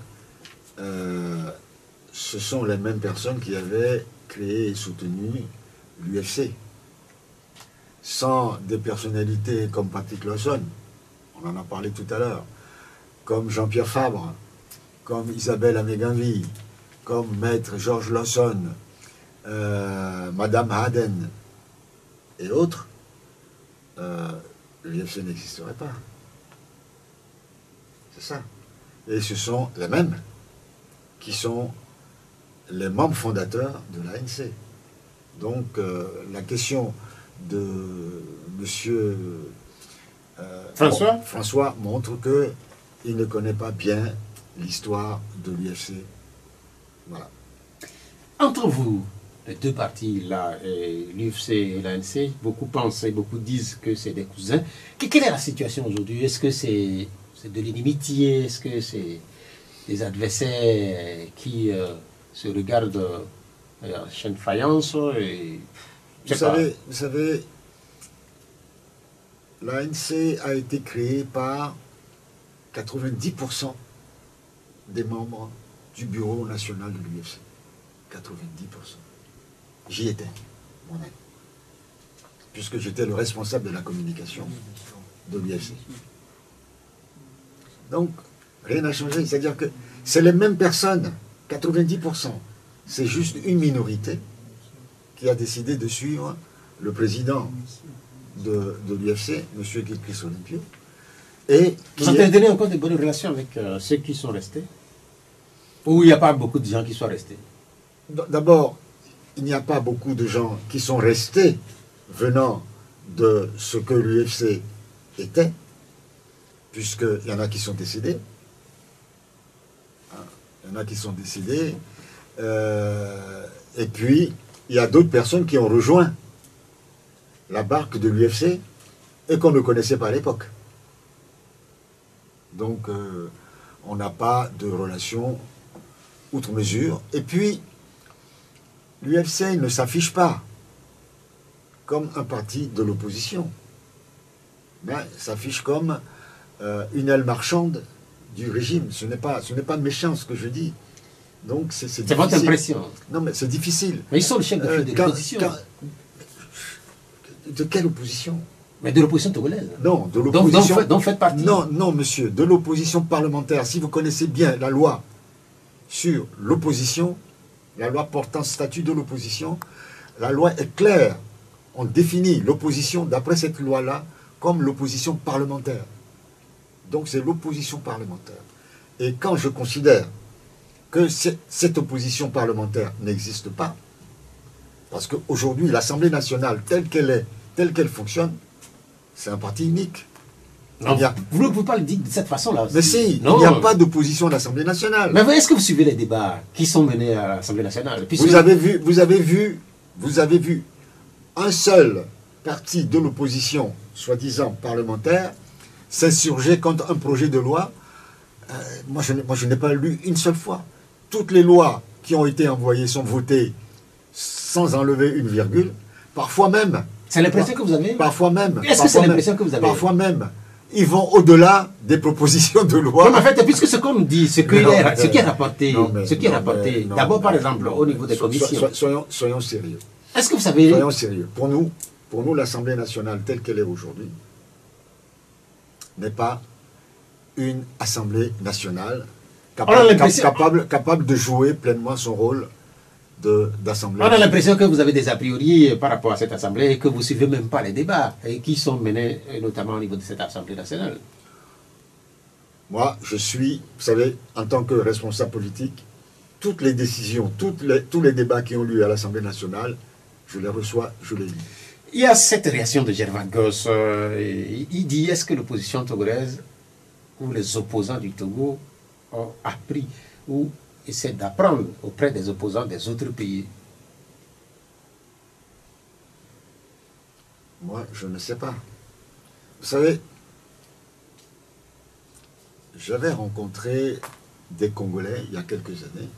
ce sont les mêmes personnes qui avaient créé et soutenu l'UFC. Sans des personnalités comme Patrick Lawson, on en a parlé tout à l'heure, comme Jean-Pierre Fabre, comme Isabelle Améganvi, comme Maître Georges Lawson, Madame Haden et autres, l'UFC n'existerait pas. C'est ça. Et ce sont les mêmes qui sont les membres fondateurs de l'ANC. Donc la question de monsieur François montre qu'il ne connaît pas bien l'histoire de l'UFC. Voilà. Entre vous, les deux partis, là, l'UFC et l'ANC, beaucoup pensent et beaucoup disent que c'est des cousins. Quelle est la situation aujourd'hui? Est-ce que c'est de l'inimitié? Est-ce que c'est des adversaires qui se regardent en chaîne de faïence vous savez, l'ANC a été créée par 90% des membres du bureau national de l'UFC. 90%. J'y étais, moi-même. Puisque j'étais le responsable de la communication de l'UFC. Donc, rien n'a changé. C'est-à-dire que c'est les mêmes personnes, 90%. C'est juste une minorité qui a décidé de suivre le président de l'UFC, M. Guy-Chris Olympio. Et vous entretenez encore de bonnes relations avec ceux qui sont restés? Ou il n'y a pas beaucoup de gens qui sont restés? D'abord, il n'y a pas beaucoup de gens qui sont restés venant de ce que l'UFC était, puisqu'il y en a qui sont décédés. Il y en a qui sont décédés. Et puis, il y a d'autres personnes qui ont rejoint la barque de l'UFC et qu'on ne connaissait pas à l'époque. Donc, on n'a pas de relation outre mesure. Et puis, l'UFC ne s'affiche pas comme un parti de l'opposition, mais s'affiche comme une aile marchande du régime. Ce n'est pas méchant ce que je dis. Donc c'est votre impression. Non, mais c'est difficile. Mais ils sont le chef de file de l'opposition. De quelle opposition? Mais de l'opposition togolaise. Non, de l'opposition. Donc faites partie. Non, monsieur, de l'opposition parlementaire. Si vous connaissez bien la loi sur l'opposition, la loi portant statut de l'opposition, la loi est claire. On définit l'opposition, d'après cette loi-là, comme l'opposition parlementaire. Donc c'est l'opposition parlementaire. Et quand je considère que cette opposition parlementaire n'existe pas, parce qu'aujourd'hui, l'Assemblée nationale, telle qu'elle est, telle qu'elle fonctionne, c'est un parti unique. Non, vous ne pouvez pas le dire de cette façon-là. Mais si, il n'y a pas d'opposition à l'Assemblée nationale. Mais est-ce que vous suivez les débats qui sont menés à l'Assemblée nationale? Vous avez vu un seul parti de l'opposition, soi-disant parlementaire, s'insurger contre un projet de loi. Moi, je n'ai pas lu une seule fois. Toutes les lois qui ont été envoyées sont votées sans enlever une virgule. Parfois même... C'est l'impression que vous avez? Parfois même... Est-ce que c'est l'impression que vous avez? Parfois même, ils vont au-delà des propositions de loi. Non, mais en fait, puisque ce qu'on nous dit, ce qui est rapporté, d'abord, par exemple, au niveau des commissions... Soyons sérieux. Est-ce que vous savez... Soyons sérieux. Pour nous, l'Assemblée nationale, telle qu'elle est aujourd'hui, n'est pas une Assemblée nationale On a l'impression- capable de jouer pleinement son rôle d'Assemblée On a nationale. l'impression que vous avez des a priori par rapport à cette Assemblée et que vous ne suivez même pas les débats et qui sont menés notamment au niveau de cette Assemblée nationale. Moi, je suis, vous savez, en tant que responsable politique, toutes les décisions, tous les débats qui ont lieu à l'Assemblée nationale, je les reçois, je les lis. Il y a cette réaction de Gervais Goss. Il dit, est-ce que l'opposition togolaise ou les opposants du Togo ont appris ou essaient d'apprendre auprès des opposants des autres pays? Moi, je ne sais pas. Vous savez, j'avais rencontré des Congolais il y a quelques années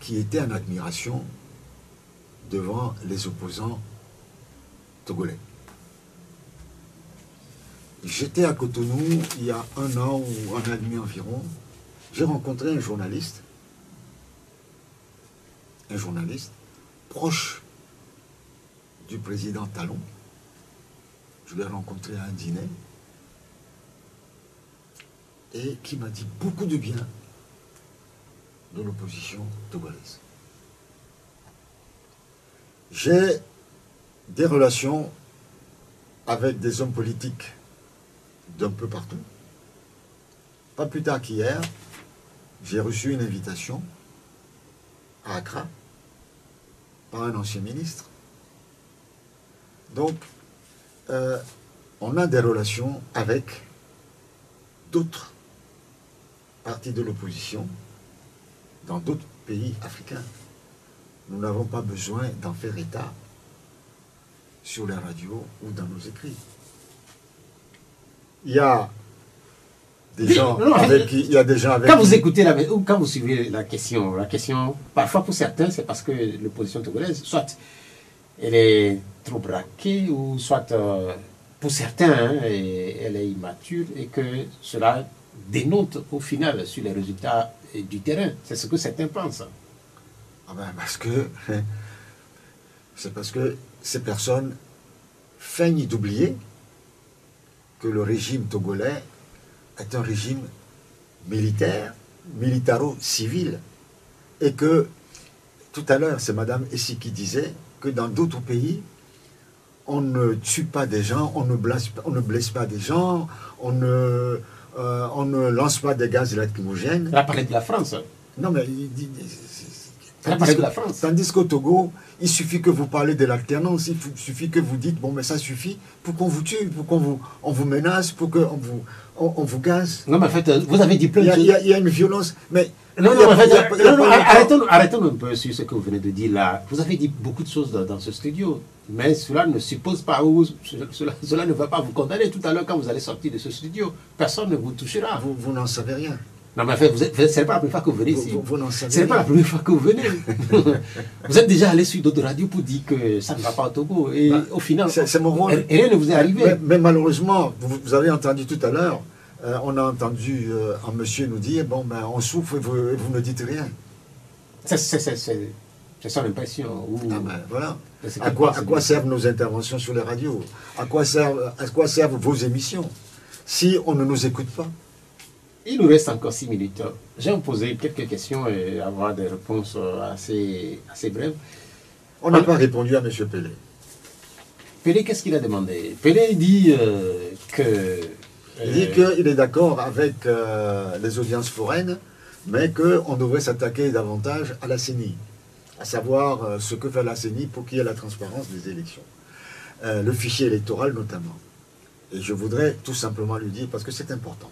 qui étaient en admiration devant les opposants togolais. J'étais à Cotonou il y a 1 an ou 1 an et demi environ. J'ai rencontré un journaliste proche du président Talon. Je l'ai rencontré à un dîner et qui m'a dit beaucoup de bien de l'opposition togolaise. J'ai des relations avec des hommes politiques d'un peu partout. Pas plus tard qu'hier, j'ai reçu une invitation à Accra par un ancien ministre. Donc, on a des relations avec d'autres partis de l'opposition dans d'autres pays africains. Nous n'avons pas besoin d'en faire état sur les radios ou dans nos écrits. Il y a des gens avec qui... Quand vous écoutez ou quand vous suivez la question, parfois pour certains, c'est parce que l'opposition togolaise, soit elle est trop braquée, ou soit pour certains, hein, elle est immature, et que cela dénote au final sur les résultats du terrain. C'est ce que certains pensent. Ah ben c'est parce que ces personnes feignent d'oublier que le régime togolais est un régime militaire, militaro-civil, et que, tout à l'heure, c'est Madame Essi qui disait que dans d'autres pays, on ne tue pas des gens, on ne blesse pas des gens, on ne lance pas des gaz lacrymogènes. Elle a parlé de la France. Non, mais tandis qu'au Togo, il suffit que vous parlez de l'alternance, il suffit que vous dites, bon, mais ça suffit pour qu'on vous tue, pour qu'on vous menace, pour qu'on vous gaze. Non, mais en fait, vous avez dit plein de choses. Il y a une violence, mais... Arrêtons un peu sur ce que vous venez de dire là. Vous avez dit beaucoup de choses dans ce studio, mais cela ne suppose pas, cela ne va pas vous condamner tout à l'heure quand vous allez sortir de ce studio. Personne ne vous touchera. Vous n'en savez rien. Non, mais en fait, ce n'est pas la première fois que vous venez ici. Vous n'en savez Ce n'est pas la première fois que vous venez. Vous êtes déjà allé sur d'autres radios pour dire que ça ne va pas au Togo. Et au final, c'est mon rôle. Rien ne vous est arrivé. Mais malheureusement, vous avez entendu tout à l'heure, on a entendu un monsieur nous dire, bon, ben, on souffre et vous ne dites rien. C'est son impression. Ah ben, voilà. À quoi servent nos interventions sur les radios? À quoi servent vos émissions si on ne nous écoute pas? Il nous reste encore 6 minutes. J'ai posé quelques questions et avoir des réponses assez brèves. On n'a pas répondu à M. Pelé. Pelé, qu'est-ce qu'il a demandé? Pelé dit que... Il dit qu'il est d'accord avec les audiences foraines, mais qu'on devrait s'attaquer davantage à la CENI, à savoir ce que fait la CENI pour qu'il y ait la transparence des élections. Le fichier électoral notamment. Et je voudrais tout simplement lui dire, parce que c'est important,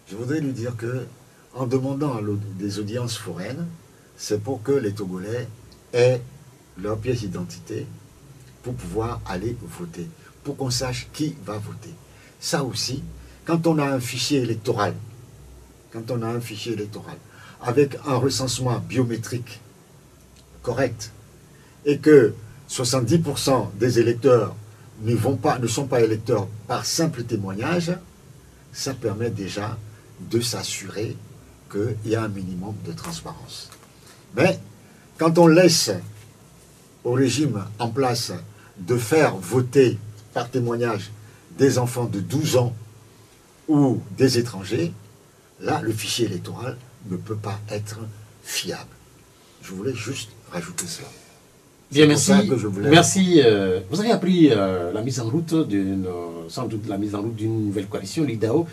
je voudrais lui dire que en demandant des audiences foraines, c'est pour que les Togolais aient leur pièce d'identité pour pouvoir aller voter, pour qu'on sache qui va voter. Ça aussi, quand on a un fichier électoral, avec un recensement biométrique correct, et que 70% des électeurs ne sont pas électeurs par simple témoignage, ça permet déjà de s'assurer qu'il y a un minimum de transparence. Mais quand on laisse au régime en place de faire voter par témoignage des enfants de 12 ans ou des étrangers, là, le fichier électoral ne peut pas être fiable. Je voulais juste rajouter cela. Bien, merci. Voulais... Merci. Vous avez appris la mise en route sans doute la mise en route d'une nouvelle coalition, l'IDAO,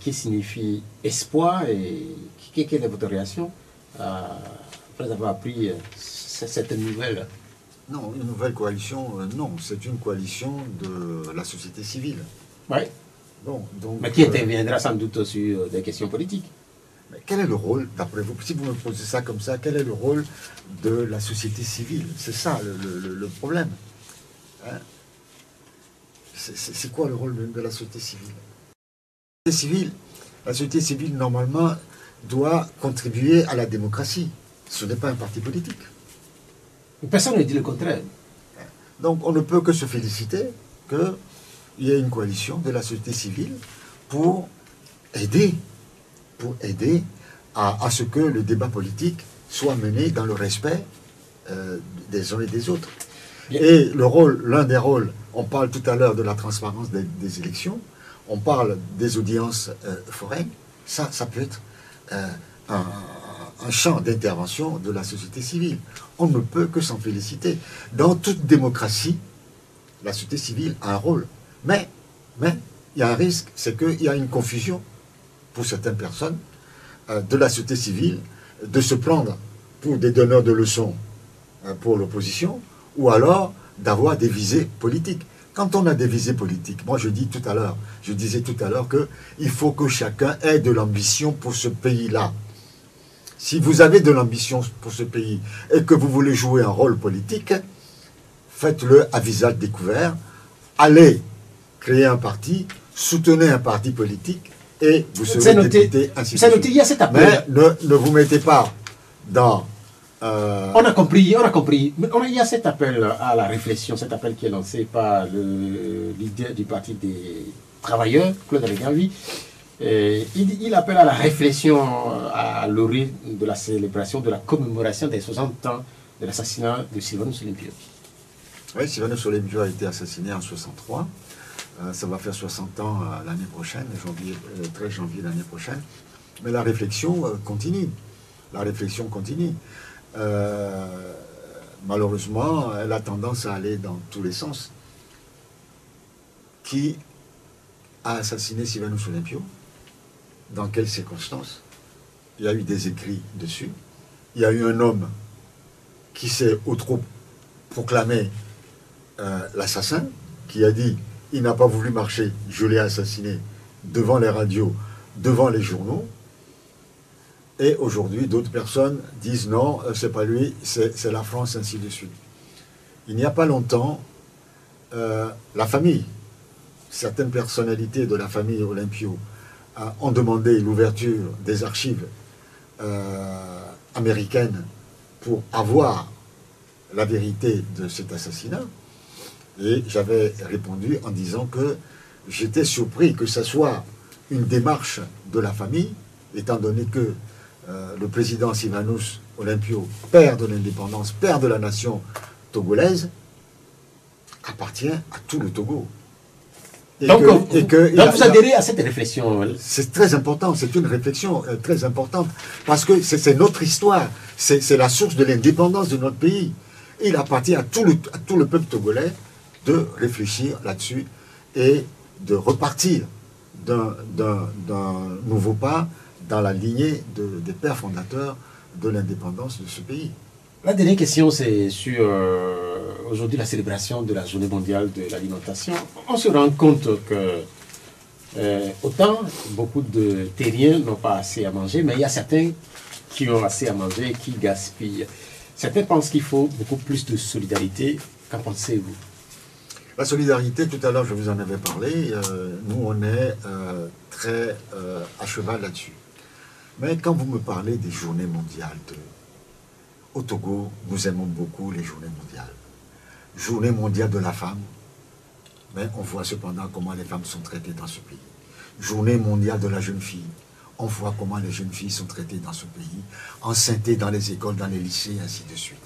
qui signifie espoir. Et quelle est votre réaction après avoir appris cette nouvelle? Non, une nouvelle coalition, non. C'est une coalition de la société civile. Oui. Bon, donc, mais qui interviendra sans doute sur des questions politiques. Mais quel est le rôle, d'après vous, si vous me posez ça comme ça, quel est le rôle de la société civile? C'est ça le problème. Hein? C'est quoi le rôle de la société civile? La société civile, normalement, doit contribuer à la démocratie. Ce n'est pas un parti politique. Personne ne dit le contraire. Donc on ne peut que se féliciter qu'il y ait une coalition de la société civile pour aider à ce que le débat politique soit mené dans le respect des uns et des autres. Bien. Et l'un des rôles, on parle tout à l'heure de la transparence des élections, on parle des audiences foraines, ça peut être un champ d'intervention de la société civile. On ne peut que s'en féliciter. Dans toute démocratie, la société civile a un rôle. Mais il y a un risque, c'est qu'il y a une confusion pour certaines personnes de la société civile de se prendre pour des donneurs de leçons pour l'opposition ou alors d'avoir des visées politiques. Quand on a des visées politiques, moi je disais tout à l'heure qu'il faut que chacun ait de l'ambition pour ce pays-là. Si vous avez de l'ambition pour ce pays et que vous voulez jouer un rôle politique, faites-le à visage découvert. Allez créer un parti, soutenez un parti politique et vous serez député, ainsi de suite. Il y a cet appel. Mais ne vous mettez pas dans... On a compris. Mais il y a cet appel à la réflexion, cet appel qui est lancé par le leader du Parti des travailleurs, Claude Reganvi. Il appelle à la réflexion à l'orée de la célébration, de la commémoration des 60 ans de l'assassinat de Sylvanus Olympio. Oui, Sylvanus Olympio a été assassiné en 63. Ça va faire 60 ans l'année prochaine, 13 janvier l'année prochaine. Mais la réflexion continue. La réflexion continue. Malheureusement, elle a tendance à aller dans tous les sens. Qui a assassiné Sylvanus Olympio? Dans quelles circonstances? Il y a eu des écrits dessus. Il y a eu un homme qui s'est autoproclamé l'assassin, qui a dit « il n'a pas voulu marcher, je l'ai assassiné » devant les radios, devant les journaux. Et aujourd'hui, d'autres personnes disent « non, c'est pas lui, c'est la France », ainsi de suite. Il n'y a pas longtemps, la famille, certaines personnalités de la famille Olympio ont demandé l'ouverture des archives américaines pour avoir la vérité de cet assassinat. Et j'avais répondu en disant que j'étais surpris que ce soit une démarche de la famille, étant donné que le président Sylvanus Olympio, père de l'indépendance, père de la nation togolaise, appartient à tout le Togo. Donc vous adhérez à cette réflexion? C'est très important, c'est une réflexion très importante, parce que c'est notre histoire, c'est la source de l'indépendance de notre pays. Il appartient à tout le peuple togolais de réfléchir là-dessus et de repartir d'un nouveau pas dans la lignée des pères fondateurs de l'indépendance de ce pays. La dernière question, c'est sur aujourd'hui la célébration de la journée mondiale de l'alimentation. On se rend compte que autant beaucoup de terriens n'ont pas assez à manger, mais il y a certains qui ont assez à manger et qui gaspillent. Certains pensent qu'il faut beaucoup plus de solidarité. Qu'en pensez-vous? La solidarité, tout à l'heure je vous en avais parlé, nous on est très à cheval là-dessus. Mais quand vous me parlez des journées mondiales au Togo, nous aimons beaucoup les journées mondiales. Journée mondiale de la femme, mais on voit cependant comment les femmes sont traitées dans ce pays. Journée mondiale de la jeune fille, on voit comment les jeunes filles sont traitées dans ce pays, enceintes dans les écoles, dans les lycées, ainsi de suite.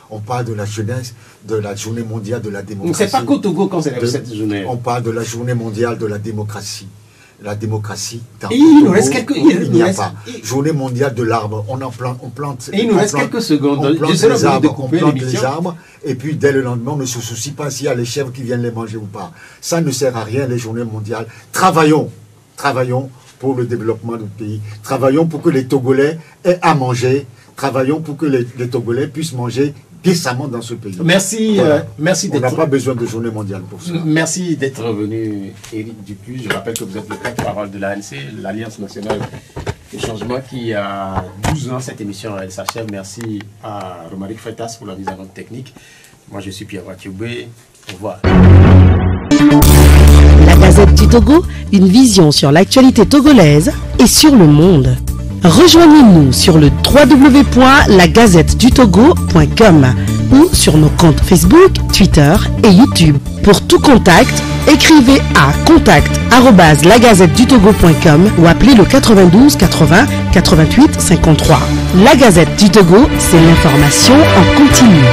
On parle de la jeunesse, de la journée mondiale de la démocratie. C'est pas qu'au Togo qu'on célèbre cette journée. On parle de la journée mondiale de la démocratie. la démocratie. Et il nous reste quelques... Il n'y a pas. Journée mondiale de l'arbre, on plante... Et il nous reste quelques secondes. On plante les arbres, et puis dès le lendemain, on ne se soucie pas s'il y a les chèvres qui viennent les manger ou pas. Ça ne sert à rien, les journées mondiales. Travaillons pour le développement du pays. Travaillons pour que les Togolais aient à manger. Travaillons pour que les Togolais puissent manger décemment dans ce pays. Merci, voilà. Merci d'être... On n'a pas besoin de journée mondiale pour ça. Merci d'être venu, Éric Dupuis. Je rappelle que vous êtes le porte-parole de l'ANC, l'Alliance nationale des changements, qui a 12 ans. Cette émission, elle s'achève. Merci à Romaric Fetas pour la mise en onde technique. Moi, je suis Pierre Watioubé. Au revoir. La Gazette du Togo, une vision sur l'actualité togolaise et sur le monde. Rejoignez-nous sur le www.lagazettedutogo.com ou sur nos comptes Facebook, Twitter et YouTube. Pour tout contact, écrivez à contact@lagazettedutogo.com ou appelez le 92 80 88 53. La Gazette du Togo, c'est l'information en continu.